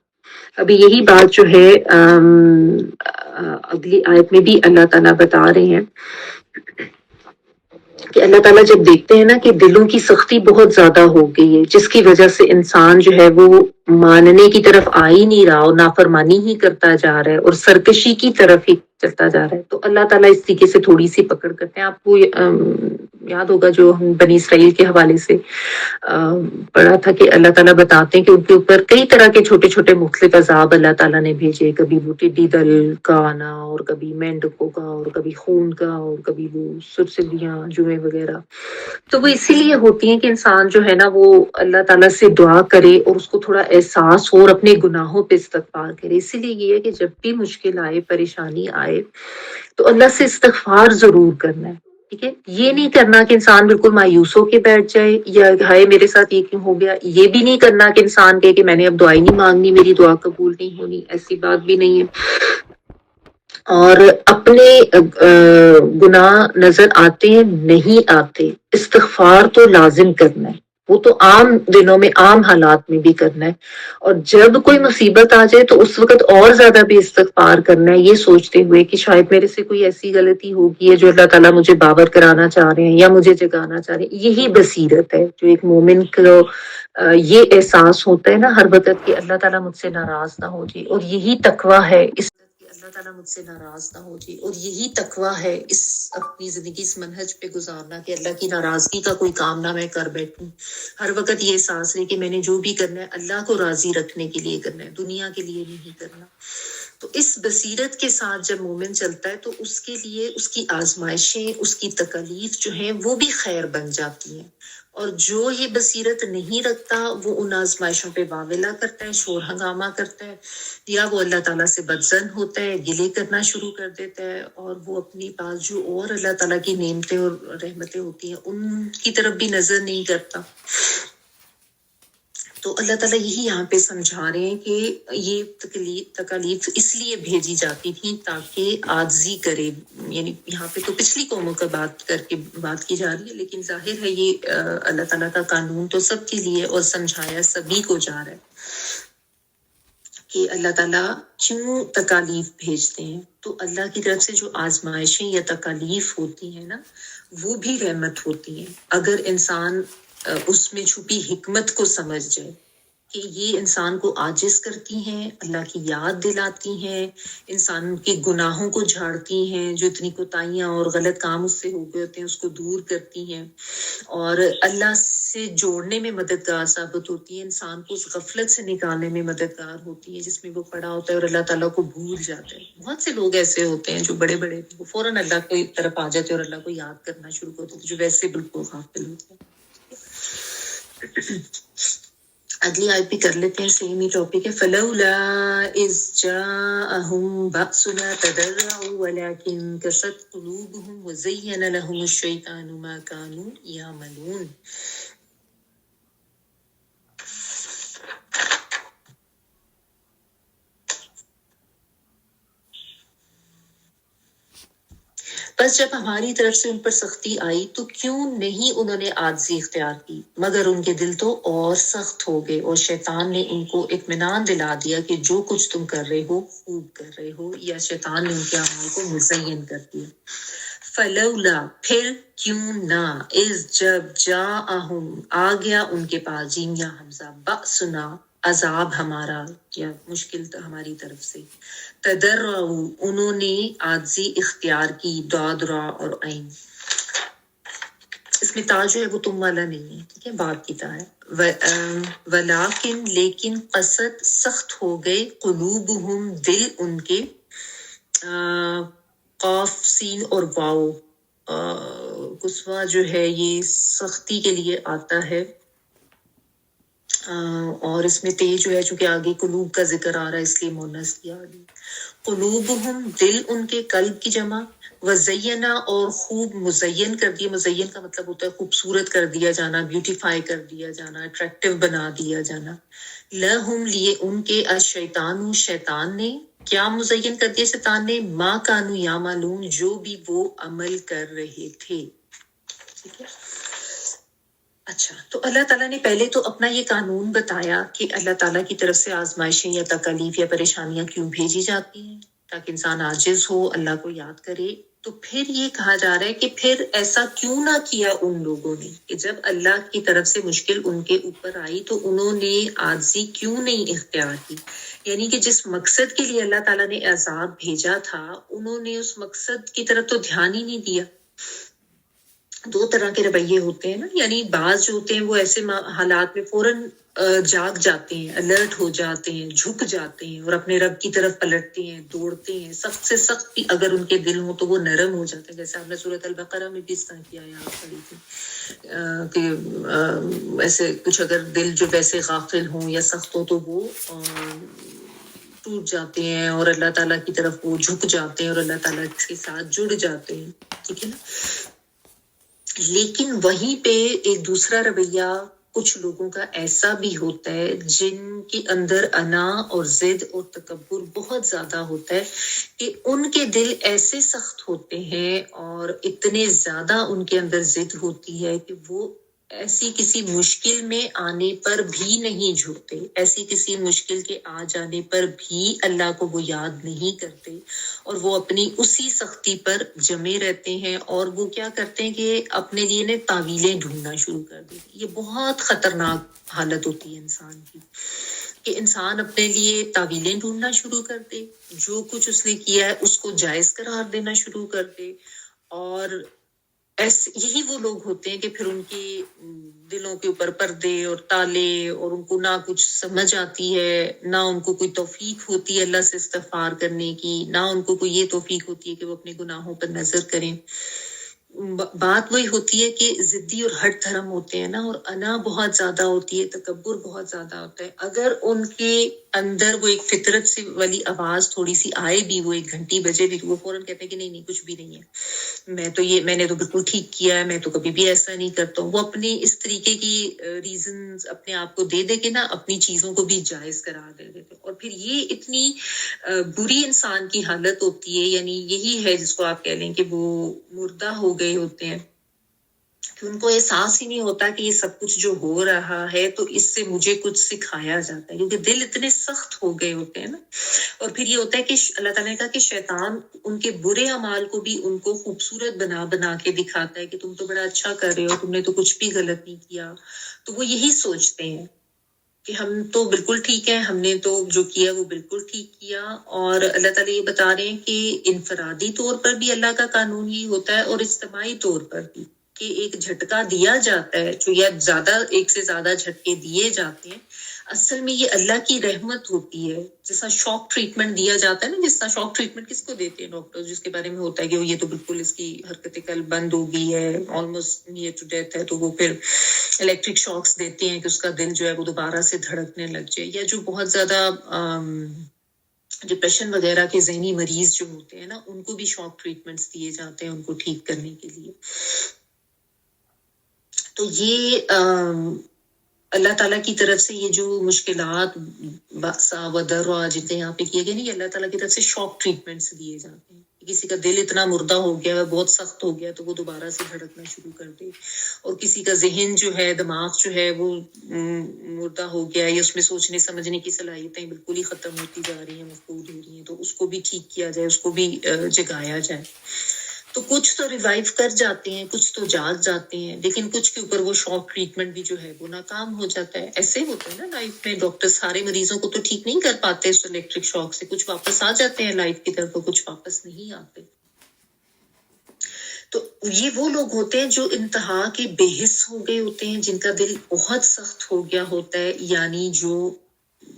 ابھی یہی بات جو ہے اگلی آیت میں بھی اللہ تعالیٰ بتا رہے ہیں کہ اللہ تعالیٰ جب دیکھتے ہیں نا کہ دلوں کی سختی بہت زیادہ ہو گئی ہے، جس کی وجہ سے انسان جو ہے وہ ماننے کی طرف آ ہی نہیں رہا اور نافرمانی ہی کرتا جا رہا ہے اور سرکشی کی طرف ہی چلتا جا رہا ہے، تو اللہ تعالیٰ اس طریقے سے تھوڑی سی پکڑ کرتے ہیں. آپ کو یاد ہوگا جو ہم بنی اسرائیل کے حوالے سے پڑھا تھا کہ اللہ تعالیٰ بتاتے ہیں کہ ان کے اوپر کئی طرح کے چھوٹے چھوٹے مختلف عذاب اللہ تعالیٰ نے بھیجے، کبھی وہ ٹڈی دل کا آنا، اور کبھی مینڈکوں کا، اور کبھی خون کا، اور کبھی وہ سرسلیاں جوئیں وغیرہ. تو وہ اسی لیے ہوتی ہیں کہ انسان جو ہے نا وہ اللہ تعالیٰ سے دعا کرے اور اس کو تھوڑا احساس ہو اور اپنے گناہوں پہ استغفار کرے. اسی لیے یہ ہے کہ جب بھی مشکل آئے، پریشانی آئے، تو اللہ سے استغفار ضرور کرنا ہے. ٹھیک ہے، یہ نہیں کرنا کہ انسان بالکل مایوس ہو کے بیٹھ جائے یا ہائے میرے ساتھ یہ کیوں ہو گیا. یہ بھی نہیں کرنا کہ انسان کہے کہ میں نے اب دعا ہی نہیں مانگنی، میری دعا قبول نہیں ہونی، ایسی بات بھی نہیں ہے. اور اپنے گناہ نظر آتے ہیں نہیں آتے، استغفار تو لازم کرنا ہے، وہ تو عام دنوں میں عام حالات میں بھی کرنا ہے. اور جب کوئی مصیبت آ جائے تو اس وقت اور زیادہ بھی استغفار کرنا ہے، یہ سوچتے ہوئے کہ شاید میرے سے کوئی ایسی غلطی ہوگی ہے جو اللہ تعالیٰ مجھے باور کرانا چاہ رہے ہیں یا مجھے جگانا چاہ رہے ہیں. یہی بصیرت ہے جو ایک مومن کو یہ احساس ہوتا ہے نا ہر وقت کہ اللہ تعالیٰ مجھ سے ناراض نہ ہو جائے. اور یہی تقویٰ ہے اللہ تعالیٰ مجھ سے ناراض نہ ہو جائے، اور یہی تقویٰ ہے اس اپنی زندگی اس منہج پہ گزارنا کہ اللہ کی ناراضگی کا کوئی کام نہ میں کر بیٹھوں. ہر وقت یہ احساس ہے کہ میں نے جو بھی کرنا ہے اللہ کو راضی رکھنے کے لیے کرنا ہے، دنیا کے لیے نہیں کرنا. تو اس بصیرت کے ساتھ جب مومن چلتا ہے تو اس کے لیے اس کی آزمائشیں، اس کی تکالیف جو ہیں وہ بھی خیر بن جاتی ہیں. اور جو یہ بصیرت نہیں رکھتا وہ ان آزمائشوں پہ واویلا کرتا ہے، شور ہنگامہ کرتا ہے، یا وہ اللہ تعالیٰ سے بدظن ہوتا ہے، گلے کرنا شروع کر دیتا ہے، اور وہ اپنی پاس جو اور اللہ تعالیٰ کی نعمتیں اور رحمتیں ہوتی ہیں ان کی طرف بھی نظر نہیں کرتا. تو اللہ تعالیٰ یہی یہاں پہ سمجھا رہے ہیں کہ یہ تکالیف اس لیے بھیجی جاتی تھی تاکہ عاجزی کرے. یعنی یہاں پہ تو پچھلی قوموں کا بات کی جا رہی ہے، لیکن ظاہر ہے یہ اللہ تعالیٰ کا قانون تو سب کے لیے اور سمجھایا سبھی کو جا رہا ہے کہ اللہ تعالیٰ کیوں تکالیف بھیجتے ہیں. تو اللہ کی طرف سے جو آزمائشیں یا تکالیف ہوتی ہیں نا وہ بھی رحمت ہوتی ہیں اگر انسان اس میں چھپی حکمت کو سمجھ جائے. کہ یہ انسان کو عاجز کرتی ہیں، اللہ کی یاد دلاتی ہیں، انسان کے گناہوں کو جھاڑتی ہیں، جو اتنی کوتاہیاں اور غلط کام اس سے ہو گئے ہوتے ہیں اس کو دور کرتی ہیں، اور اللہ سے جوڑنے میں مددگار ثابت ہوتی ہے، انسان کو اس غفلت سے نکالنے میں مددگار ہوتی ہے جس میں وہ پڑا ہوتا ہے اور اللہ تعالیٰ کو بھول جاتا ہے۔ بہت سے لوگ ایسے ہوتے ہیں جو بڑے بڑے وہ فوراً اللہ کی طرف آ جاتے ہیں اور اللہ کو یاد کرنا شروع کرتے ہیں، جو ویسے بالکل غافل ہوتے ہیں۔ اگلی آیت بھی کر لیتے ہیں، سیم ہی ٹاپک ہے۔ فلولا اذ جاءهم بأسنا تضرعوا ولكن قست قلوبهم وزين لهم الشيطان ما كانوا يعملون۔ بس جب ہماری طرف سے ان پر سختی آئی تو کیوں نہیں انہوں نے عاجزی اختیار کی، مگر ان کے دل تو اور سخت ہو گئے، اور شیطان نے ان کو اطمینان دلا دیا کہ جو کچھ تم کر رہے ہو خوب کر رہے ہو، یا شیطان نے ان کے اعمال کو مزین کر دیا۔ فلولا پھر کیوں نہ، اذ جب جاءہم آ گیا ان کے پاس، جیم یا حمزہ، بأسنا عذاب ہمارا یا مشکل ہماری طرف سے، تضرعوا انہوں نے عاجزی اختیار کی، داد را اور عین، اس میں تا جو ہے وہ تم والا نہیں ہے، ٹھیک ہے، بات کی تا ہے، ولیکن لیکن قصد سخت ہو گئے، قلوبہم دل ان کے، قاف سین اور واو قصوہ جو ہے یہ سختی کے لیے آتا ہے، اور اس میں تے جو ہے چونکہ آگے قلوب کا ذکر آ رہا ہے اس لیے مونس کیا آگے، قلوبہم دل ان کے، قلب کی جمع، وزینہ اور خوب مزین کر دیا، مزین کا مطلب ہوتا ہے خوبصورت کر دیا جانا، بیوٹیفائی کر دیا جانا، اٹریکٹیو بنا دیا جانا، لہم لیے ان کے، الشیطان شیطان نے، کیا مزین کر دیا شیطان نے، ما کانوا یعملون جو بھی وہ عمل کر رہے تھے، ٹھیک ہے۔ اچھا، تو اللہ تعالیٰ نے پہلے تو اپنا یہ قانون بتایا کہ اللہ تعالیٰ کی طرف سے آزمائشیں یا تکالیف یا پریشانیاں کیوں بھیجی جاتی ہیں، تاکہ انسان عاجز ہو، اللہ کو یاد کرے۔ تو پھر یہ کہا جا رہا ہے کہ پھر ایسا کیوں نہ کیا ان لوگوں نے کہ جب اللہ کی طرف سے مشکل ان کے اوپر آئی تو انہوں نے عاجزی کیوں نہیں اختیار کی، یعنی کہ جس مقصد کے لیے اللہ تعالیٰ نے عذاب بھیجا تھا انہوں نے اس مقصد کی طرف تو دھیان ہی نہیں دیا۔ دو طرح کے رویے ہوتے ہیں نا، یعنی بعض جو ہوتے ہیں وہ ایسے حالات میں فوراً جاگ جاتے ہیں، الرٹ ہو جاتے ہیں، جھک جاتے ہیں اور اپنے رب کی طرف پلٹتے ہیں، دوڑتے ہیں، سخت سے سخت بھی اگر ان کے دل ہوں تو وہ نرم ہو جاتے ہیں، جیسے آپ نے سورۃ البقرہ میں بھی اس طرح کی آیات پڑھی تھی کہ ایسے کچھ اگر دل جو ویسے غافل ہوں یا سخت ہوں تو وہ ٹوٹ جاتے ہیں اور اللہ تعالیٰ کی طرف وہ جھک جاتے ہیں اور اللہ تعالیٰ کے ساتھ جڑ جاتے ہیں، ٹھیک ہے نا۔ لیکن وہیں پہ ایک دوسرا رویہ کچھ لوگوں کا ایسا بھی ہوتا ہے جن کے اندر انا اور ضد اور تکبر بہت زیادہ ہوتا ہے کہ ان کے دل ایسے سخت ہوتے ہیں اور اتنے زیادہ ان کے اندر ضد ہوتی ہے کہ وہ ایسی کسی مشکل میں آنے پر بھی نہیں جھکتے، ایسی کسی مشکل کے آ جانے پر بھی اللہ کو وہ یاد نہیں کرتے، اور وہ اپنی اسی سختی پر جمے رہتے ہیں، اور وہ کیا کرتے ہیں کہ اپنے لیے نے تعویلیں ڈھونڈنا شروع کر دیتے ہیں۔ یہ بہت خطرناک حالت ہوتی ہے انسان کی کہ انسان اپنے لیے تعویلیں ڈھونڈنا شروع کر دے، جو کچھ اس نے کیا ہے اس کو جائز قرار دینا شروع کر دے، اور یہی وہ لوگ ہوتے ہیں کہ پھر ان کے دلوں کے اوپر پردے اور تالے، اور ان کو نہ کچھ سمجھ آتی ہے، نہ ان کو کوئی توفیق ہوتی ہے اللہ سے استغفار کرنے کی، نہ ان کو کوئی یہ توفیق ہوتی ہے کہ وہ اپنے گناہوں پر نظر کریں۔ بات وہی ہوتی ہے کہ ضدی اور ہٹ دھرم ہوتے ہیں نا، اور انا بہت زیادہ ہوتی ہے، تکبر بہت زیادہ ہوتا ہے۔ اگر ان کے اندر وہ ایک فطرت سے والی آواز تھوڑی سی آئے بھی، وہ ایک گھنٹی بجے بھی، تو وہ فوراً کہتے ہیں کہ نہیں کچھ بھی نہیں ہے، میں نے تو بالکل ٹھیک کیا ہے، میں تو کبھی بھی ایسا نہیں کرتا ہوں۔ وہ اپنی اس طریقے کی ریزنز اپنے آپ کو دے دے کے نا اپنی چیزوں کو بھی جائز قرار دے دیتے، اور پھر یہ اتنی بری انسان کی حالت ہوتی ہے، یعنی یہی ہے جس کو آپ کہہ لیں کہ وہ مردہ ہو گئے ہوتے ہیں، کہ ان کو احساس ہی نہیں ہوتا کہ یہ سب کچھ جو ہو رہا ہے تو اس سے مجھے کچھ سکھایا جاتا ہے، کیونکہ دل اتنے سخت ہو گئے ہوتے ہیں نا۔ اور پھر یہ ہوتا ہے کہ اللہ تعالیٰ نے کہا کہ شیطان ان کے برے اعمال کو بھی ان کو خوبصورت بنا کے دکھاتا ہے کہ تم تو بڑا اچھا کر رہے ہو، تم نے تو کچھ بھی غلط نہیں کیا، تو وہ یہی سوچتے ہیں کہ ہم تو بالکل ٹھیک ہے، ہم نے تو جو کیا وہ بالکل ٹھیک کیا. اور اللہ تعالیٰ یہ بتا رہے ہیں کہ انفرادی طور پر بھی اللہ کا قانون ہی ہوتا ہے اور اجتماعی طور پر بھی، کہ ایک جھٹکا دیا جاتا ہے جو یا زیادہ ایک سے زیادہ جھٹکے دیے جاتے ہیں، اصل میں یہ اللہ کی رحمت ہوتی ہے. جیسا شاک ٹریٹمنٹ دیا جاتا ہے نا، جس طرح شاک ٹریٹمنٹ کس کو دیتے ہیں ڈاکٹر، جس کے بارے میں ہوتا ہے کہ یہ تو بالکل اس کی حرکتیں قلب بند ہو گئی ہے، آلموسٹ نیئر ٹو ڈیتھ ہے، تو وہ پھر الیکٹرک شاکس دیتے ہیں کہ اس کا دل جو ہے وہ دوبارہ سے دھڑکنے لگ جائے. یا جو بہت زیادہ ڈپریشن وغیرہ کے ذہنی مریض جو ہوتے ہیں نا، ان کو بھی شاک ٹریٹمنٹس دیے جاتے ہیں ان کو ٹھیک کرنے کے لیے. تو یہ اللہ تعالیٰ کی طرف سے یہ جو مشکلات باسا و دروا جن کے یہاں پہ کیے گئے نا، یہ اللہ تعالیٰ کی طرف سے شاک ٹریٹمنٹس دیے جاتے ہیں. کسی کا دل اتنا مردہ ہو گیا ہے، بہت سخت ہو گیا، تو وہ دوبارہ سے دھڑکنا شروع کر دے. اور کسی کا ذہن جو ہے، دماغ جو ہے وہ مردہ ہو گیا ہے، یا اس میں سوچنے سمجھنے کی صلاحیتیں بالکل ہی ختم ہوتی جا رہی ہیں، مفقود ہو رہی ہیں، تو اس کو بھی ٹھیک کیا جائے، اس کو بھی جگایا جائے. تو کچھ تو ریوائیو کر جاتے ہیں، کچھ تو جاگ جاتے ہیں، لیکن کچھ کے اوپر وہ شاک ٹریٹمنٹ بھی جو ہے وہ ناکام ہو جاتا ہے. ایسے ہوتا ہے نا لائف میں، ڈاکٹر سارے مریضوں کو تو ٹھیک نہیں کر پاتے اس الیکٹرک شاک سے، کچھ واپس آ جاتے ہیں لائف کی طرف، کچھ واپس نہیں آتے. تو یہ وہ لوگ ہوتے ہیں جو انتہا کے بے حس ہو گئے ہوتے ہیں، جن کا دل بہت سخت ہو گیا ہوتا ہے، یعنی جو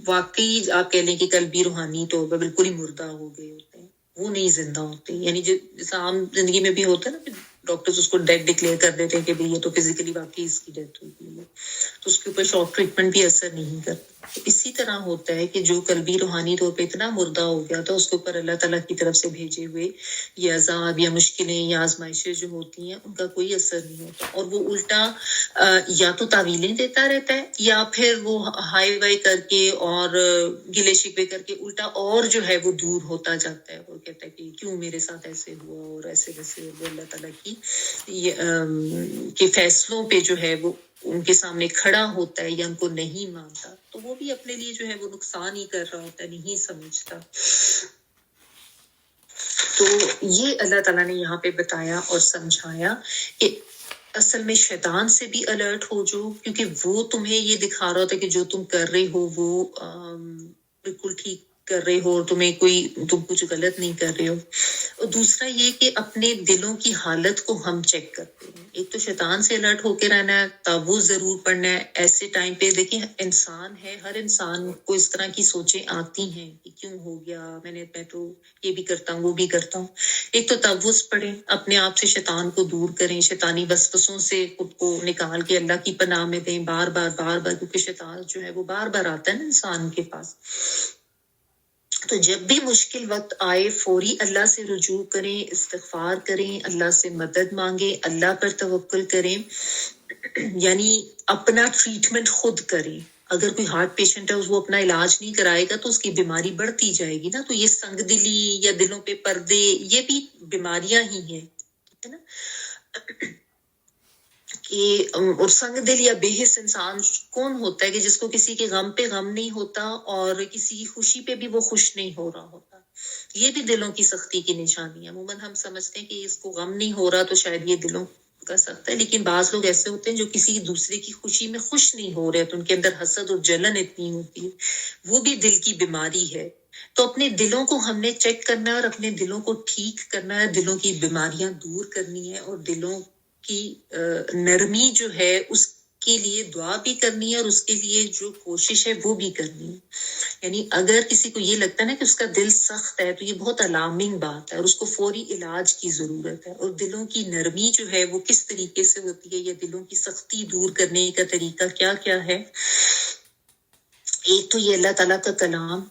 واقعی آپ کہہ لیں کہ قلبی روحانی طور پر بالکل ہی مردہ ہو گئے ہوتے ہیں، وہ نہیں زندہ ہوتے. یعنی جیسا عام زندگی میں بھی ہوتا ہے نا کہ ڈاکٹرز اس کو ڈیڈ ڈکلیئر کر دیتے ہیں کہ بھئی یہ تو فزیکلی واقعی اس کی ڈیتھ ہو گئی ہے، تو اس کے اوپر شاک ٹریٹمنٹ بھی اثر نہیں کرتا. اسی طرح ہوتا ہے کہ جو قلبی روحانی طور پہ اتنا مردہ ہو گیا تھا، اس کے اوپر اللہ تعالیٰ کی طرف سے بھیجے ہوئے یہ عذاب یا مشکلیں یا آزمائشیں جو ہوتی ہیں، ان کا کوئی اثر نہیں ہوتا، اور وہ الٹا یا تو تعویلیں دیتا رہتا ہے، یا پھر وہ ہائی وائی کر کے اور گلے شکوے کر کے الٹا اور جو ہے وہ دور ہوتا جاتا ہے. وہ کہتا ہے کہ کیوں میرے ساتھ ایسے ہوا اور ایسے ویسے. وہ اللہ تعالیٰ کی کے فیصلوں پہ جو ہے وہ ان کے سامنے کھڑا ہوتا ہے یا ان کو نہیں مانتا، تو وہ بھی اپنے لیے جو ہے وہ نقصان ہی کر رہا ہوتا ہے، نہیں سمجھتا. تو یہ اللہ تعالیٰ نے یہاں پہ بتایا اور سمجھایا کہ اصل میں شیطان سے بھی الرٹ ہو جو، کیونکہ وہ تمہیں یہ دکھا رہا ہوتا ہے کہ جو تم کر رہے ہو وہ بالکل ٹھیک کر رہے ہو، اور تم کچھ غلط نہیں کر رہے ہو. اور دوسرا یہ کہ اپنے دلوں کی حالت کو ہم چیک کرتے ہیں. ایک تو شیطان سے الرٹ ہو کے رہنا ہے، تعوذ ضرور پڑھنا ہے. ایسے ٹائم پہ دیکھیں، انسان ہے، ہر انسان کو اس طرح کی سوچیں آتی ہیں کہ کیوں ہو گیا، میں تو یہ بھی کرتا ہوں وہ بھی کرتا ہوں. ایک تو تعوذ پڑھیں، اپنے آپ سے شیطان کو دور کریں، شیطانی وسوسوں سے خود کو نکال کے اللہ کی پناہ میں دیں، بار بار کیونکہ شیطان جو ہے وہ بار بار آتا ہے نا انسان کے پاس. تو جب بھی مشکل وقت آئے فوری اللہ سے رجوع کریں، استغفار کریں، اللہ سے مدد مانگیں، اللہ پر توکل کریں. یعنی اپنا ٹریٹمنٹ خود کریں. اگر کوئی ہارٹ پیشنٹ ہے، وہ اپنا علاج نہیں کرائے گا تو اس کی بیماری بڑھتی جائے گی نا. تو یہ سنگ دلی یا دلوں پہ پردے، یہ بھی بیماریاں ہی ہیں، ٹھیک ہے نا. کہ اور سنگ دل یا بے حس انسان کون ہوتا ہے کہ جس کو کسی کے غم پہ غم نہیں ہوتا اور کسی کی خوشی پہ بھی وہ خوش نہیں ہو رہا ہوتا. یہ بھی دلوں کی سختی کی نشانی ہے. عموماً ہم سمجھتے ہیں کہ اس کو غم نہیں ہو رہا تو شاید یہ دلوں کا سخت ہے، لیکن بعض لوگ ایسے ہوتے ہیں جو کسی دوسرے کی خوشی میں خوش نہیں ہو رہے، تو ان کے اندر حسد اور جلن اتنی ہوتی ہے، وہ بھی دل کی بیماری ہے. تو اپنے دلوں کو ہم نے چیک کرنا ہے اور اپنے دلوں کو ٹھیک کرنا ہے، دلوں کی بیماریاں دور کرنی ہے، اور دلوں کی نرمی جو ہے اس کے لیے دعا بھی کرنی ہے، اور اس کے لیے جو کوشش ہے وہ بھی کرنی ہے. یعنی اگر کسی کو یہ لگتا ہے نا کہ اس کا دل سخت ہے، تو یہ بہت الارمنگ بات ہے، اور اس کو فوری علاج کی ضرورت ہے. اور دلوں کی نرمی جو ہے وہ کس طریقے سے ہوتی ہے، یا دلوں کی سختی دور کرنے کا طریقہ کیا کیا ہے. ایک تو یہ اللہ تعالیٰ کا کلام،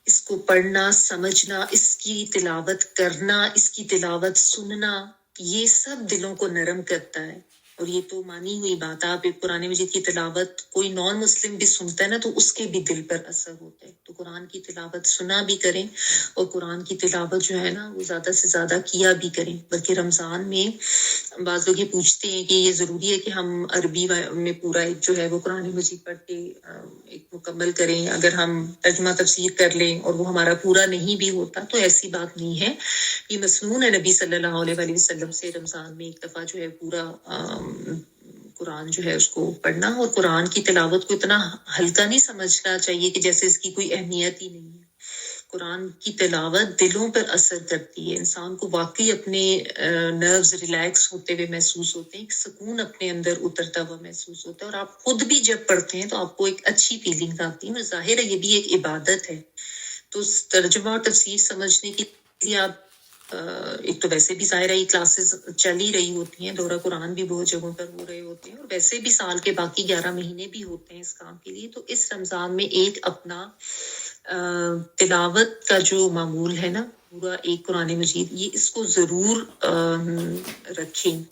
اس کو پڑھنا، سمجھنا، اس کی تلاوت کرنا، اس کی تلاوت سننا، یہ سب دلوں کو نرم کرتا ہے. اور یہ تو مانی ہوئی بات ہے، آپ ایک قرآن مجید کی تلاوت کوئی نان مسلم بھی سنتا ہے نا، تو اس کے بھی دل پر اثر ہوتا ہے. تو قرآن کی تلاوت سنا بھی کریں، اور قرآن کی تلاوت جو ہے نا وہ زیادہ سے زیادہ کیا بھی کریں. بلکہ رمضان میں بعض لوگ یہ پوچھتے ہیں کہ یہ ضروری ہے کہ ہم عربی میں پورا ایک جو ہے وہ قرآن مجید پڑھ کے ایک مکمل کریں. اگر ہم ترجمہ تفسیر کر لیں اور وہ ہمارا پورا نہیں بھی ہوتا تو ایسی بات نہیں ہے. یہ مسنون ہے نبی صلی اللہ علیہ وسلم سے رمضان میں ایک دفعہ جو ہے پورا قرآن جو ہے اس کو پڑھنا، اور قرآن کی تلاوت کو اتنا ہلکا نہیں سمجھنا چاہیے کہ جیسے اس کی کوئی اہمیت ہی نہیں ہے۔ قرآن کی تلاوت دلوں پر اثر کرتی ہے، انسان کو واقعی اپنے نروز ریلیکس ہوتے ہوئے محسوس ہوتے ہیں، ایک سکون اپنے اندر اترتا ہوا محسوس ہوتا ہے، اور آپ خود بھی جب پڑھتے ہیں تو آپ کو ایک اچھی فیلنگ آتی ہے، اور ظاہر ہے یہ بھی ایک عبادت ہے۔ تو ترجمہ اور تفسیر سمجھنے کے لیے آپ ایک تو ویسے بھی ظاہر ہے یہ کلاسز چل ہی رہی ہوتی ہیں، دورہ قرآن بھی بہت جگہوں پر ہو رہے ہوتے ہیں، اور ویسے بھی سال کے باقی 11 مہینے بھی ہوتے ہیں اس کام کے لیے۔ تو اس رمضان میں ایک اپنا تلاوت کا جو معمول ہے نا، پورا ایک قرآن مجید، یہ اس کو ضرور رکھیں۔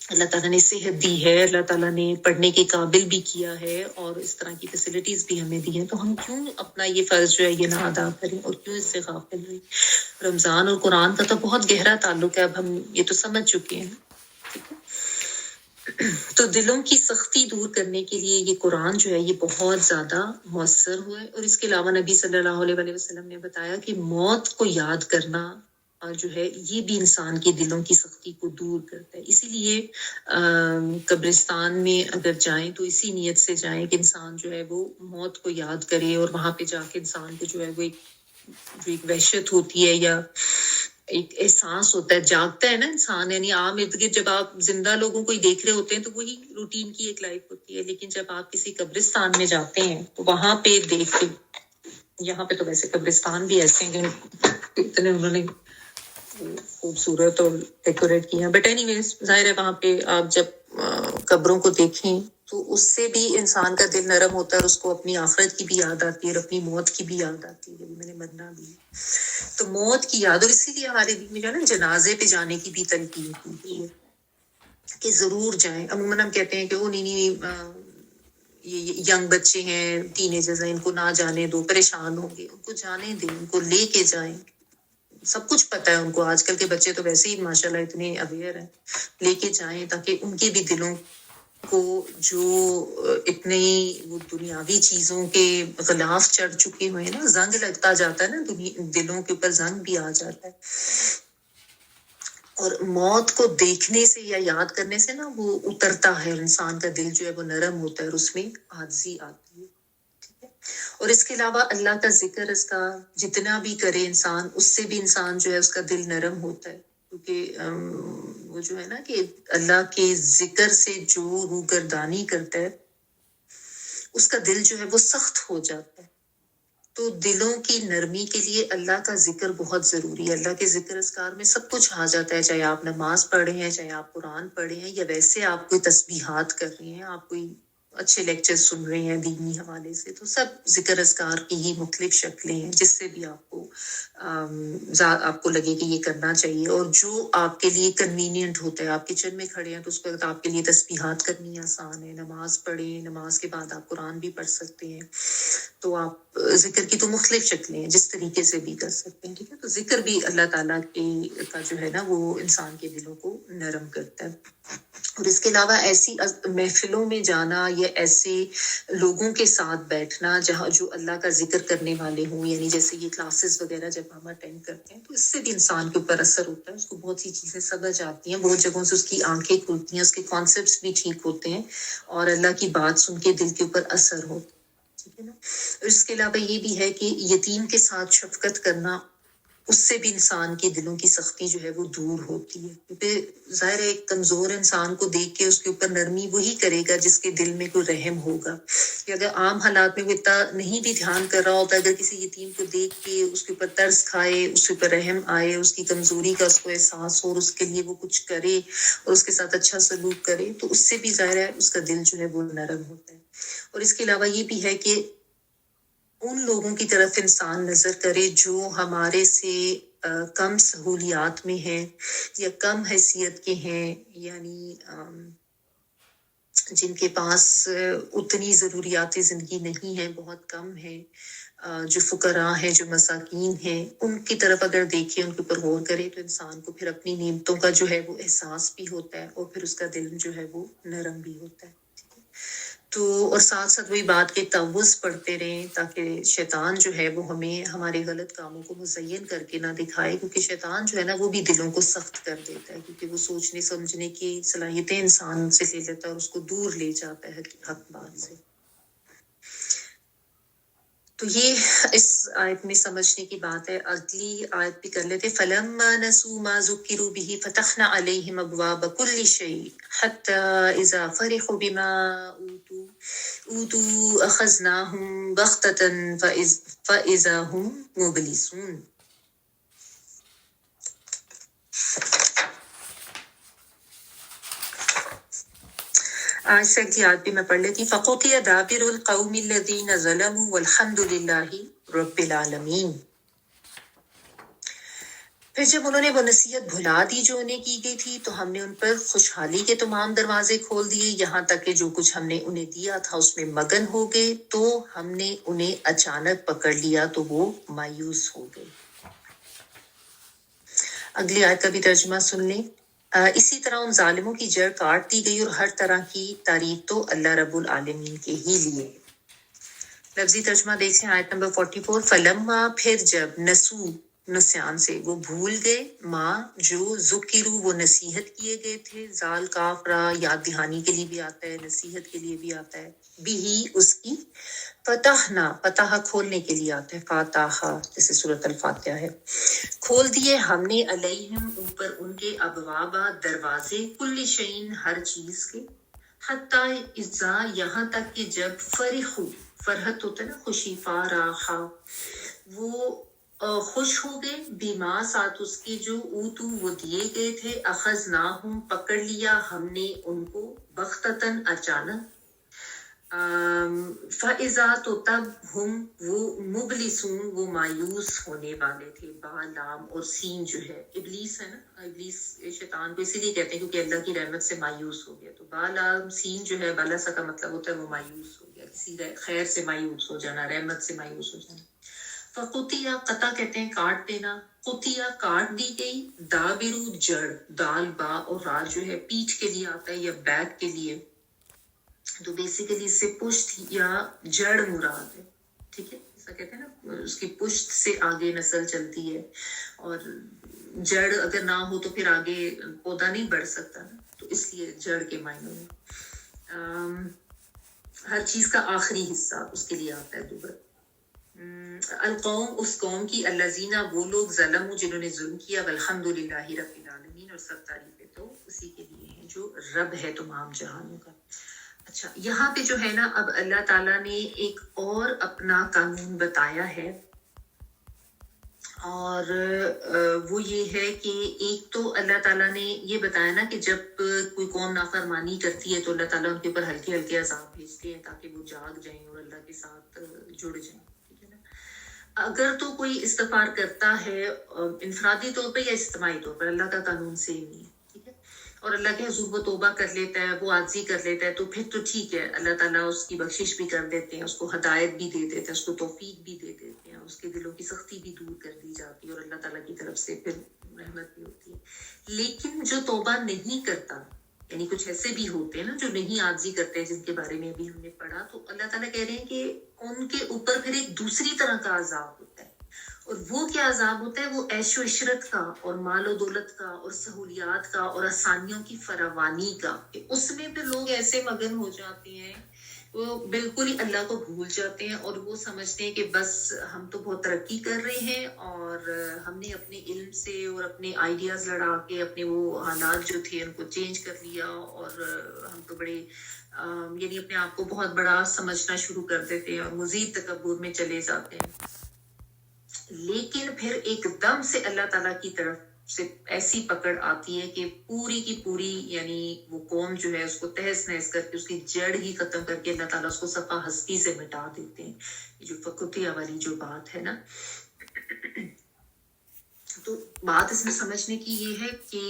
اللہ تعالیٰ نے صحت دی ہے، اللہ تعالیٰ نے پڑھنے کے قابل بھی کیا ہے، اور اس طرح کی فیسلٹیز بھی ہمیں دی ہیں، تو ہم کیوں اپنا یہ فرض جو ہے یہ نہ ادا کریں، اور کیوں اس سے غافل رہیں۔ رمضان اور قرآن کا تو بہت گہرا تعلق ہے، اب ہم یہ تو سمجھ چکے ہیں۔ ٹھیک ہے، تو دلوں کی سختی دور کرنے کے لیے یہ قرآن جو ہے یہ بہت زیادہ مؤثر ہوا ہے، اور اس کے علاوہ نبی صلی اللہ علیہ وسلم نے بتایا کہ موت کو یاد کرنا جو ہے یہ بھی انسان کے دلوں کی سختی کو دور کرتا ہے۔ اسی لیے قبرستان میں اگر جائیں تو اسی نیت سے جائیں کہ انسان جو ہے وہ موت کو یاد کرے، اور وہاں پہ جا کے انسان کو جو ہے وہ ایک وحشت ہوتی ہے یا ایک احساس ہوتا ہے، جاگتا ہے نا انسان، یعنی عام ارد گرد جب آپ زندہ لوگوں کو ہی دیکھ رہے ہوتے ہیں تو وہی روٹین کی ایک لائف ہوتی ہے، لیکن جب آپ کسی قبرستان میں جاتے ہیں تو وہاں پہ دیکھ کے، یہاں پہ تو ویسے قبرستان بھی ایسے ہیں کہ اتنے انہوں نے خوبصورت اور ڈیکوریٹ کیا، بٹ اینی ویز ظاہر ہے وہاں پہ آپ جب قبروں کو دیکھیں تو اس سے بھی انسان کا دل نرم ہوتا ہے، اور اس کو اپنی آخرت کی بھی یاد آتی ہے اور اپنی موت کی بھی یاد آتی ہے کہ میں نے مرنا بھی ہے۔ تو موت کی یاد، اور اسی لیے ہمارے دین میں جو ہے نا جنازے پہ جانے کی بھی تلقین کی گئی ہے کہ ضرور جائیں۔ عموماً ہم کہتے ہیں کہ وہ نہیں یہ ینگ بچے ہیں، ٹین ایجرز ہیں، ان کو نہ جانے دو، پریشان ہوں گے، ان کو جانے دیں، ان کو لے کے جائیں، سب کچھ پتہ ہے ان کو۔ آج کل کے بچے تو ویسے ہی ماشاءاللہ اتنے اویئر ہیں، لے کے جائیں تاکہ ان کے بھی دلوں کو جو اتنی وہ دنیاوی چیزوں کے غلاف چڑھ چکے ہوئے ہیں نا، زنگ لگتا جاتا ہے نا، دلوں کے اوپر زنگ بھی آ جاتا ہے، اور موت کو دیکھنے سے یا یاد کرنے سے نا وہ اترتا ہے، انسان کا دل جو ہے وہ نرم ہوتا ہے، اور اس میں عاجزی آتی ہے۔ اور اس کے علاوہ اللہ کا ذکر اس کا جتنا بھی کرے انسان، اس سے بھی انسان جو ہے اس کا دل نرم ہوتا ہے، کیونکہ وہ جو ہے نا کہ اللہ کے ذکر سے جو روگردانی کرتا ہے اس کا دل جو ہے وہ سخت ہو جاتا ہے۔ تو دلوں کی نرمی کے لیے اللہ کا ذکر بہت ضروری ہے۔ اللہ کے ذکر اذکار میں سب کچھ آ جاتا ہے، چاہے آپ نماز پڑھ رہے ہیں، چاہے آپ قرآن پڑھ رہے ہیں، یا ویسے آپ کوئی تسبیحات کر رہے ہیں، آپ کوئی اچھے لیکچر سن رہے ہیں دینی حوالے سے، تو سب ذکر اذکار کی ہی مختلف شکلیں ہیں جس سے بھی آپ کو لگے کہ یہ کرنا چاہیے، اور جو آپ کے لیے کنوینئنٹ ہوتا ہے۔ آپ کچن میں کھڑے ہیں تو اس وقت آپ کے لیے تسبیحات کرنی آسان ہے، نماز پڑھیں، نماز کے بعد آپ قرآن بھی پڑھ سکتے ہیں، تو آپ ذکر کی تو مختلف شکلیں ہیں، جس طریقے سے بھی کر سکتے ہیں۔ ٹھیک ہے، تو ذکر بھی اللہ تعالیٰ کا جو ہے نا وہ انسان کے دلوں کو نرم کرتا ہے۔ اور اس کے علاوہ ایسی محفلوں میں جانا یا ایسے لوگوں کے ساتھ بیٹھنا جہاں جو اللہ کا ذکر کرنے والے ہوں، یعنی جیسے یہ کلاسز وغیرہ جب ہم اٹینڈ کرتے ہیں تو اس سے بھی انسان کے اوپر اثر ہوتا ہے، اس کو بہت سی چیزیں سمجھ آتی ہیں، بہت جگہوں سے اس کی آنکھیں کھلتی ہیں، اس کے کانسیپٹس بھی ٹھیک ہوتے ہیں، اور اللہ کی بات سن کے دل کے اوپر اثر ہوتا ہے۔ ٹھیک ہے نا، اور اس کے علاوہ یہ بھی ہے کہ یتیم کے ساتھ شفقت کرنا، اس سے بھی انسان کے دلوں کی سختی جو ہے وہ دور ہوتی ہے، کیونکہ ظاہر ہے ایک کمزور انسان کو دیکھ کے اس کے اوپر نرمی وہی کرے گا جس کے دل میں کوئی رحم ہوگا، کہ اگر عام حالات میں وہ اتنا نہیں بھی دھیان کر رہا ہوتا، اگر کسی یتیم کو دیکھ کے اس کے اوپر ترس کھائے، اس کے اوپر رحم آئے، اس کی کمزوری کا اس کو احساس ہو اور اس کے لیے وہ کچھ کرے اور اس کے ساتھ اچھا سلوک کرے، تو اس سے بھی ظاہر ہے اس کا دل جو ہے وہ نرم ہوتا ہے۔ اور اس کے علاوہ یہ بھی ہے کہ ان لوگوں کی طرف انسان نظر کرے جو ہمارے سے کم سہولیات میں ہیں یا کم حیثیت کے ہیں، یعنی جن کے پاس اتنی ضروریات زندگی نہیں ہیں، بہت کم ہیں، جو فقراء ہیں، جو مساکین ہیں، ان کی طرف اگر دیکھیں، ان کے اوپر غور کرے، تو انسان کو پھر اپنی نعمتوں کا جو ہے وہ احساس بھی ہوتا ہے، اور پھر اس کا دل جو ہے وہ نرم بھی ہوتا ہے۔ تو اور ساتھ ساتھ وہی بات کے تعوذ پڑھتے رہیں تاکہ شیطان جو ہے وہ ہمیں ہمارے غلط کاموں کو مزین کر کے نہ دکھائے، کیونکہ شیطان جو ہے نا وہ بھی دلوں کو سخت کر دیتا ہے، کیونکہ وہ سوچنے سمجھنے کی صلاحیتیں انسان سے لے لیتا ہے اور اس کو دور لے جاتا ہے حق بات سے۔ تو یہ اس آیت میں سمجھنے کی بات ہے۔ اگلی آیت بھی کر لیتے۔ فَلَمَّا نَسُوا مَا ذُكِّرُوا بِهِ فَتَحْنَا عَلَيْهِمْ أَبْوَابَ كُلِّ شَيْءٍ حَتَّى إِذَا فَرِحُوا بِمَا أُوتُوا أَخَذْنَاهُمْ بَغْتَةً فَإِذَا هُمْ مُبْلِسُونَ۔ آج سے اگلی آیت بھی میں پڑھ لیتی۔ فَقُطِعَ دَابِرُ الْقَوْمِ الَّذِينَ ظَلَمُوا وَالْحَمْدُ لِلَّهِ رَبِّ الْعَالَمِينَ۔ پھر جب انہوں نے وہ نصیحت بھلا دی جو انہیں کی گئی تھی تو ہم نے ان پر خوشحالی کے تمام دروازے کھول دیے، یہاں تک کہ جو کچھ ہم نے انہیں دیا تھا اس میں مگن ہو گئے، تو ہم نے انہیں اچانک پکڑ لیا تو وہ مایوس ہو گئے۔ اگلی آیت کا بھی ترجمہ سن لیں۔ اسی طرح ان ظالموں کی جڑ کاٹ دی گئی اور ہر طرح کی تعریف تو اللہ رب العالمین کے ہی لیے۔ لفظی ترجمہ دیکھیں آیت نمبر 44۔ فلما پھر جب نسو نسیان سے وہ بھول گئے، ماں جو ذکرو وہ نصیحت کیے گئے تھے، زال کاف را یاد دہانی کے لیے بھی آتا ہے، نصیحت کے لیے بھی آتا ہے، بھی اس کی، فتحنا فتح کھولنے کے لیے آتا ہے، فاتحہ جیسے سورۃ الفاتحہ ہے، کھول دیے ہم نے علیہم اوپر ان کے ابوابا دروازے، کل شعین ہر چیز کے، حتی اذا یہاں تک کہ جب فرحو فرحت ہوتا ہے نا خوشی، فارحا وہ خوش ہو گئے، بیما ساتھ اس کے جو اوتو وہ دیے گئے تھے، اخذناہم پکڑ لیا ہم نے ان کو، بغتتاً اچانک، فَإِذَا تو تب ہم وہ مبلسون وہ مایوس ہونے والے تھے۔ با لام اور سین جو ہے ابلیس ہے نا، ابلیس شیطان کو اسی لیے کہتے ہیں کیونکہ اللہ کی رحمت سے مایوس ہو گیا، تو با لام سین جو ہے بالاسا کا مطلب ہوتا ہے وہ مایوس ہو گیا، کسی خیر سے مایوس ہو جانا، رحمت سے مایوس ہو جانا۔ فقطع قطع کہتے ہیں کاٹ دینا، قطع کاٹ دی گئی، دابرو جڑ، دال با اور را جو ہے پیٹھ کے لیے آتا ہے یا بیک کے لیے، تو بیسیکلی اس سے پشت یا جڑ مراد ہے، ٹھیک ہے، ایسا کہتے ہیں نا اس کی پشت سے آگے نسل چلتی ہے، اور جڑ اگر نہ ہو تو پھر آگے پودا نہیں بڑھ سکتا نا، تو اس لیے جڑ کے معنوں میں ہر چیز کا آخری حصہ اس کے لیے آتا ہے دوبارہ۔ القوم اس قوم کی، الذین وہ لوگ، ظلموا جنہوں نے ظلم کیا، والحمد للہ رب العالمین اور سب تعریفیں تو اسی کے لیے ہیں جو رب ہے تمام جہانوں کا۔ اچھا یہاں پہ جو ہے نا اب اللہ تعالیٰ نے ایک اور اپنا قانون بتایا ہے، اور وہ یہ ہے کہ ایک تو اللہ تعالیٰ نے یہ بتایا نا کہ جب کوئی قوم نافرمانی کرتی ہے تو اللہ تعالیٰ ان کے اوپر ہلکے ہلکے عذاب بھیجتے ہیں تاکہ وہ جاگ جائیں اور اللہ کے ساتھ جڑ جائیں، ٹھیک ہے نا۔ اگر تو کوئی استغفار کرتا ہے انفرادی طور پہ یا اجتماعی طور پر، اللہ کا قانون سیم نہیں ہے، ٹھیک ہے، اور اللہ کے حضور وہ توبہ کر لیتا ہے، وہ عاجزی کر لیتا ہے، تو پھر تو ٹھیک ہے، اللہ تعالیٰ اس کی بخشش بھی کر دیتے ہیں، اس کو ہدایت بھی دے دیتے ہیں، اس کو توفیق بھی دے دیتے ہیں، اس کے دلوں کی سختی بھی دور کر دی جاتی ہے، اور اللہ تعالیٰ کی طرف سے پھر رحمت بھی ہوتی ہے۔ لیکن جو توبہ نہیں کرتا، یعنی کچھ ایسے بھی ہوتے ہیں نا جو نہیں عاجزی کرتے، جن کے بارے میں ابھی ہم نے پڑھا، تو اللہ تعالیٰ کہہ رہے ہیں کہ ان کے اوپر پھر ایک دوسری طرح کا عذاب ہوتا ہے، اور وہ کیا عذاب ہوتا ہے؟ وہ عیش و عشرت کا اور مال و دولت کا اور سہولیات کا اور آسانیوں کی فراوانی کا، اس میں پھر لوگ ایسے مگن ہو جاتے ہیں، وہ بالکل ہی اللہ کو بھول جاتے ہیں، اور وہ سمجھتے ہیں کہ بس ہم تو بہت ترقی کر رہے ہیں، اور ہم نے اپنے علم سے اور اپنے آئیڈیاز لڑا کے اپنے وہ حالات جو تھے ان کو چینج کر لیا، اور ہم تو بڑے یعنی اپنے آپ کو بہت بڑا سمجھنا شروع کر دیتے ہیں اور مزید تکبر میں چلے جاتے ہیں۔ لیکن پھر ایک دم سے اللہ تعالیٰ کی طرف سے ایسی پکڑ آتی ہے کہ پوری کی پوری یعنی وہ قوم جو ہے اس کو تہس نہس کر کے اس کی جڑ ہی ختم کر کے اللہ تعالیٰ اس کو صفحہ ہستی سے مٹا دیتے ہیں، یہ جو فقطیہ والی جو بات ہے نا۔ تو بات اس میں سمجھنے کی یہ ہے کہ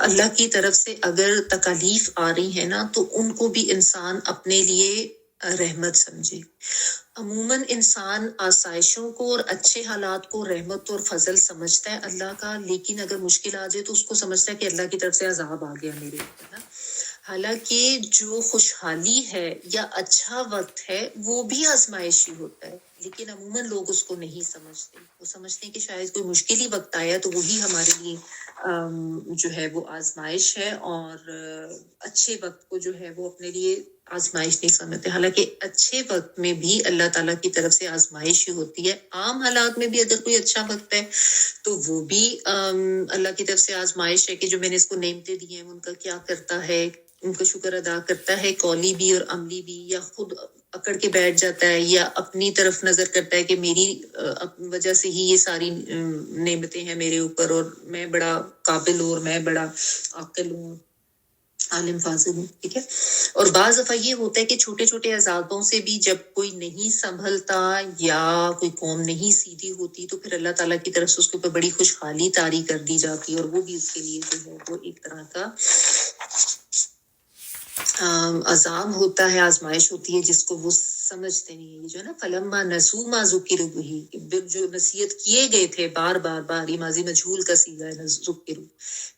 اللہ کی طرف سے اگر تکالیف آ رہی ہے نا تو ان کو بھی انسان اپنے لیے رحمت سمجھے۔ عموماً انسان آسائشوں کو اور اچھے حالات کو رحمت اور فضل سمجھتا ہے اللہ کا، لیکن اگر مشکل آ جائے تو اس کو سمجھتا ہے کہ اللہ کی طرف سے عذاب آ گیا میرے اوپر نا۔ حالانکہ جو خوشحالی ہے یا اچھا وقت ہے وہ بھی آزمائشی ہوتا ہے، لیکن عموماً لوگ اس کو نہیں سمجھتے. وہ سمجھتے ہیں کہ شاید کوئی مشکل ہی وقت آیا تو وہی ہمارے لیے جو ہے وہ آزمائش ہے، اور اچھے وقت کو جو ہے وہ اپنے لیے آزمائش نہیں سمجھتے. حالانکہ اچھے وقت میں بھی اللہ تعالیٰ کی طرف سے آزمائش ہی ہوتی ہے. عام حالات میں بھی اگر کوئی اچھا وقت ہے تو وہ بھی اللہ کی طرف سے آزمائش ہے کہ جو میں نے اس کو نعمتیں دی ہیں ان کا کیا کرتا ہے، ان کا شکر ادا کرتا ہے، قولی بھی اور عملی بھی، یا خود اکڑ کے بیٹھ جاتا ہے یا اپنی طرف نظر کرتا ہے کہ میری وجہ سے ہی یہ ساری نعمتیں ہیں میرے اوپر، اور میں بڑا قابل ہوں اور میں بڑا عاقل ہوں، عالم فاضل ہوں. ٹھیک ہے. اور بعض دفعہ یہ ہوتا ہے کہ چھوٹے چھوٹے عذابوں سے بھی جب کوئی نہیں سنبھلتا یا کوئی قوم نہیں سیدھی ہوتی تو پھر اللہ تعالیٰ کی طرف سے اس کے اوپر بڑی خوشحالی طاری کر دی جاتی ہے، اور وہ بھی اس کے لیے جو ہے وہ ایک طرح کا عذاب ہوتا ہے، آزمائش ہوتی ہے جس کو وہ سمجھتے نہیں ہیں. یہ جو ہے نا فلما نسوا ما ذکروا بہ، جو نصیحت کیے گئے تھے بار بار، یہ ماضی مجہول کا صیغہ ہے، ذکروا،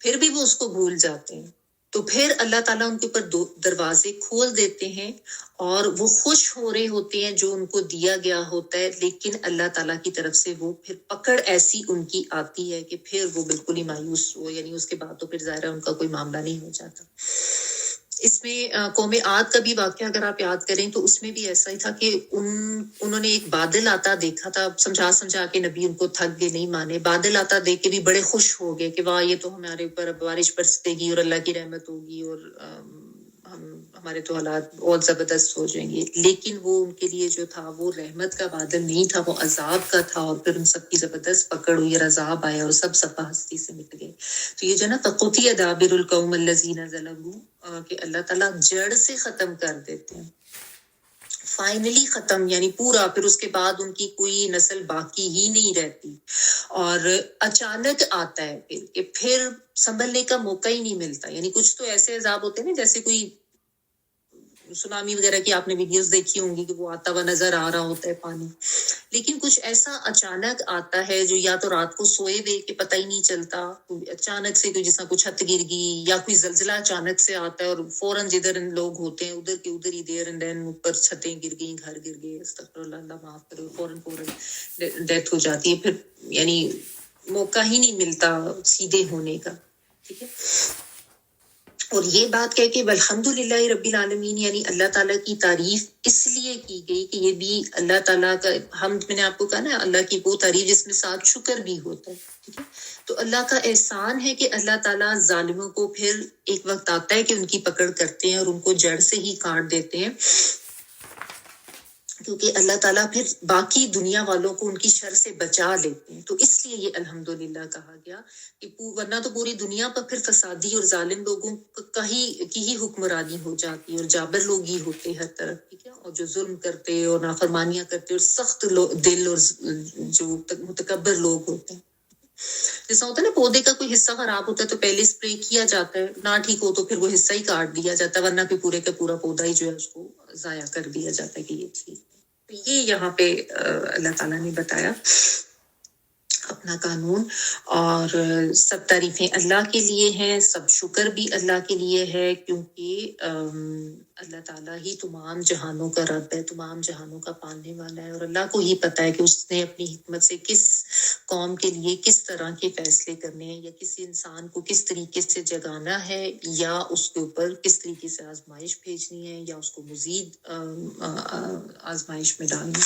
پھر بھی وہ اس کو بھول جاتے ہیں. تو پھر اللہ تعالیٰ ان کے اوپر دروازے کھول دیتے ہیں اور وہ خوش ہو رہے ہوتے ہیں جو ان کو دیا گیا ہوتا ہے، لیکن اللہ تعالیٰ کی طرف سے وہ پھر پکڑ ایسی ان کی آتی ہے کہ پھر وہ بالکل ہی مایوس ہو، یعنی اس کے بعد تو پھر ظاہر ہے ان کا کوئی معاملہ نہیں ہو جاتا. اس میں قوم عاد کا بھی واقعہ اگر آپ یاد کریں تو اس میں بھی ایسا ہی تھا کہ انہوں نے ایک بادل آتا دیکھا تھا، سمجھا کے نبی ان کو تھک گئے، نہیں مانے. بادل آتا دیکھ کے بھی بڑے خوش ہو گئے کہ واہ یہ تو ہمارے اوپر اب بارش برسے گی اور اللہ کی رحمت ہوگی اور ہمارے تو حالات بہت زبردست ہو جائیں گے. لیکن وہ ان کے لیے جو تھا وہ رحمت کا بادل نہیں تھا، وہ عذاب کا تھا، اور پھر ان سب کی زبردست پکڑ ہوئی اور عذاب آیا اور سب صفحہ ہستی سے مٹ گئے. تو یہ جو نا فقطع دابر القوم الذین ظلموا، کہ اللہ تعالیٰ جڑ سے ختم کر دیتے ہیں، فائنلی ختم، یعنی پورا. پھر اس کے بعد ان کی کوئی نسل باقی ہی نہیں رہتی، اور اچانک آتا ہے پھر سنبھلنے کا موقع ہی نہیں ملتا. یعنی کچھ تو ایسے عذاب ہوتے ہیں نا، جیسے کوئی سونامی وغیرہ کی آپ نے ویڈیوز دیکھی ہوں گی کہ وہ آتا ہوا نظر آ رہا ہوتا ہے پانی، لیکن کچھ ایسا اچانک آتا ہے جو یا تو رات کو سوئے ہوئے کہ پتہ ہی نہیں چلتا، اچانک سے کوئی جیسا کچھ چھت گر گئی، یا کوئی زلزلہ اچانک سے آتا ہے اور فوراً جدھر لوگ ہوتے ہیں ادھر کے ادھر ہی دیر اینڈ دین اوپر چھتیں گر گئی، گھر گر گئے، استغفر اللہ، اللہ معاف کرے، فوراً ڈیتھ ہو جاتی ہے. پھر یعنی موقع ہی نہیں ملتا سیدھے ہونے کا. ٹھیک ہے. اور یہ بات کہہ کے الحمدللہ رب العالمین، یعنی اللہ تعالیٰ کی تعریف اس لیے کی گئی کہ یہ بھی اللہ تعالیٰ کا میں نے آپ کو کہا نا اللہ کی وہ تعریف جس میں ساتھ شکر بھی ہوتا ہے. ٹھیک ہے. تو اللہ کا احسان ہے کہ اللہ تعالیٰ ظالموں کو پھر ایک وقت آتا ہے کہ ان کی پکڑ کرتے ہیں اور ان کو جڑ سے ہی کاٹ دیتے ہیں، کیونکہ اللہ تعالیٰ پھر باقی دنیا والوں کو ان کی شر سے بچا لیتے ہیں. تو اس لیے یہ الحمدللہ کہا گیا، کہ ورنہ تو پوری دنیا پر پھر فسادی اور ظالم لوگوں کی ہی حکمرانی ہو جاتی اور جابر لوگ ہی ہوتے ہر طرف. ٹھیک ہے. اور جو ظلم کرتے اور نافرمانیاں کرتے اور سخت دل اور جو متکبر لوگ ہوتے ہیں. جیسا ہوتا ہے نا پودے کا کوئی حصہ خراب ہوتا ہے تو پہلے اسپرے کیا جاتا ہے، نہ ٹھیک ہو تو پھر وہ حصہ ہی کاٹ دیا جاتا ہے، ورنہ پھر پورے کا پورا پودا ہی جو ہے اس کو ضائع کر دیا جاتا ہے کہ یہ ٹھیک. یہ یہاں پہ اللہ تعالیٰ نے بتایا اپنا قانون، اور سب تعریفیں اللہ کے لیے ہیں، سب شکر بھی اللہ کے لیے ہے، کیونکہ اللہ تعالیٰ ہی تمام جہانوں کا رب ہے، تمام جہانوں کا پالنے والا ہے، اور اللہ کو ہی پتہ ہے کہ اس نے اپنی حکمت سے کس قوم کے لیے کس طرح کے فیصلے کرنے ہیں، یا کسی انسان کو کس طریقے سے جگانا ہے، یا اس کے اوپر کس طریقے سے آزمائش بھیجنی ہے، یا اس کو مزید آزمائش میں ڈالنا.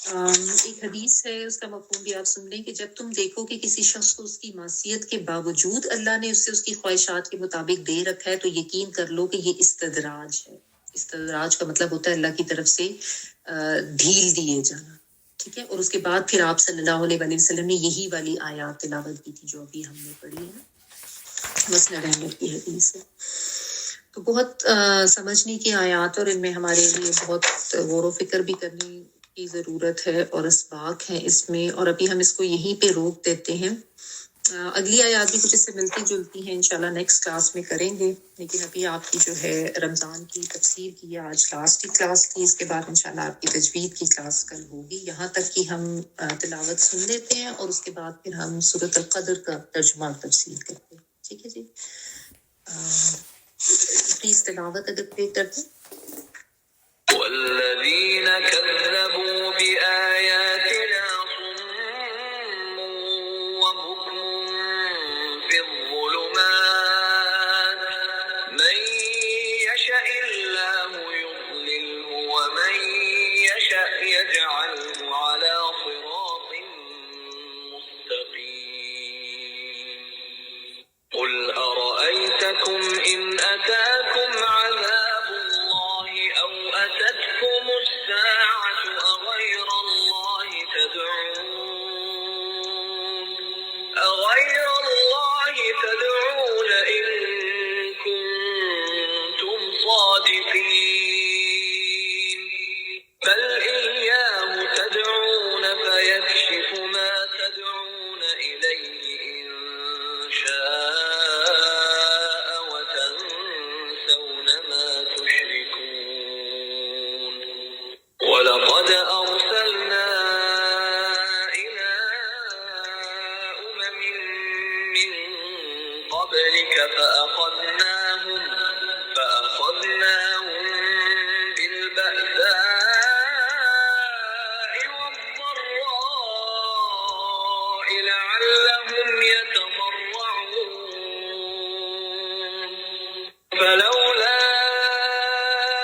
ایک حدیث ہے، اس کا مفہوم بھی آپ سن لیں، کہ جب تم دیکھو کہ کسی شخص کو اس کی معصیت کے باوجود اللہ نے اسے اس کی خواہشات کے مطابق دے رکھا ہے تو یقین کر لو کہ یہ استدراج ہے. استدراج کا مطلب ہوتا ہے اللہ کی طرف سے ڈھیل دیے جانا. ٹھیک ہے. اور اس کے بعد پھر آپ صلی اللہ علیہ وسلم نے یہی والی آیات تلاوت کی تھی جو ابھی ہم نے پڑھی ہے، مسند احمد کی حدیث ہے. تو بہت سمجھنے کی آیات، اور ان میں ہمارے لیے بہت غور و فکر بھی کرنے کی ضرورت ہے، اور اسباق ہیں اس میں، اور ابھی ہم اس کو یہیں پہ روک دیتے ہیں. اگلی آیات بھی کچھ اس سے ملتی جلتی ہیں، انشاءاللہ نیکسٹ کلاس میں کریں گے، لیکن ابھی آپ کی جو ہے رمضان کی تفسیر کی آج لاسٹ کی کلاس کی، اس کے بعد انشاءاللہ آپ کی تجوید کی کلاس کل ہوگی. یہاں تک کہ ہم تلاوت سن لیتے ہیں اور اس کے بعد پھر ہم سورۃ القدر کا ترجمہ اور تفسیر کرتے ہیں. ٹھیک ہے جی. پلیز تلاوت اگر پلے کر دیں. والذين كذبوا بآياتنا صم وبكم في الظلمات من يشاء الله يضلله ومن يشاء يجعله على صراط مستقيم قل أرأيتكم إن أتاكم عذاب الله أو أتتكم الساعة أغير الله تدعون إن كنتم صادقين بل إياه تدعون فيكشف ما تدعون إليه إن شاء وتنسون ما تشركون ولقد أرسلنا إلى أمم من قبلك فأخذناهم بالبأساء والضراء لعلهم يتضرعون فلولا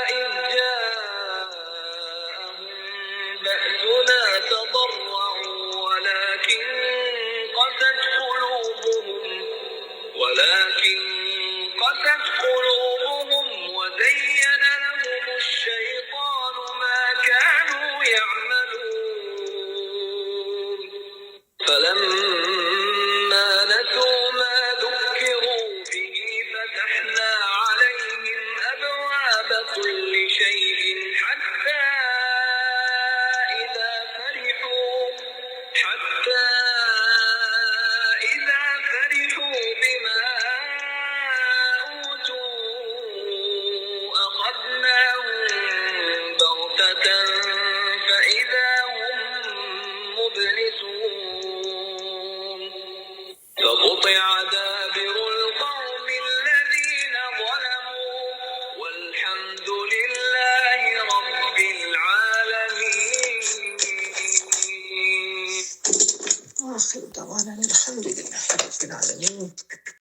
إذ جاءهم بأسنا تضرعوا ولكن قست قلوبهم وزين لهم الشيطان ما كانوا يعملون فلما نسوا ما ذكروا به فتحنا عليهم أبواب كل شيء حتى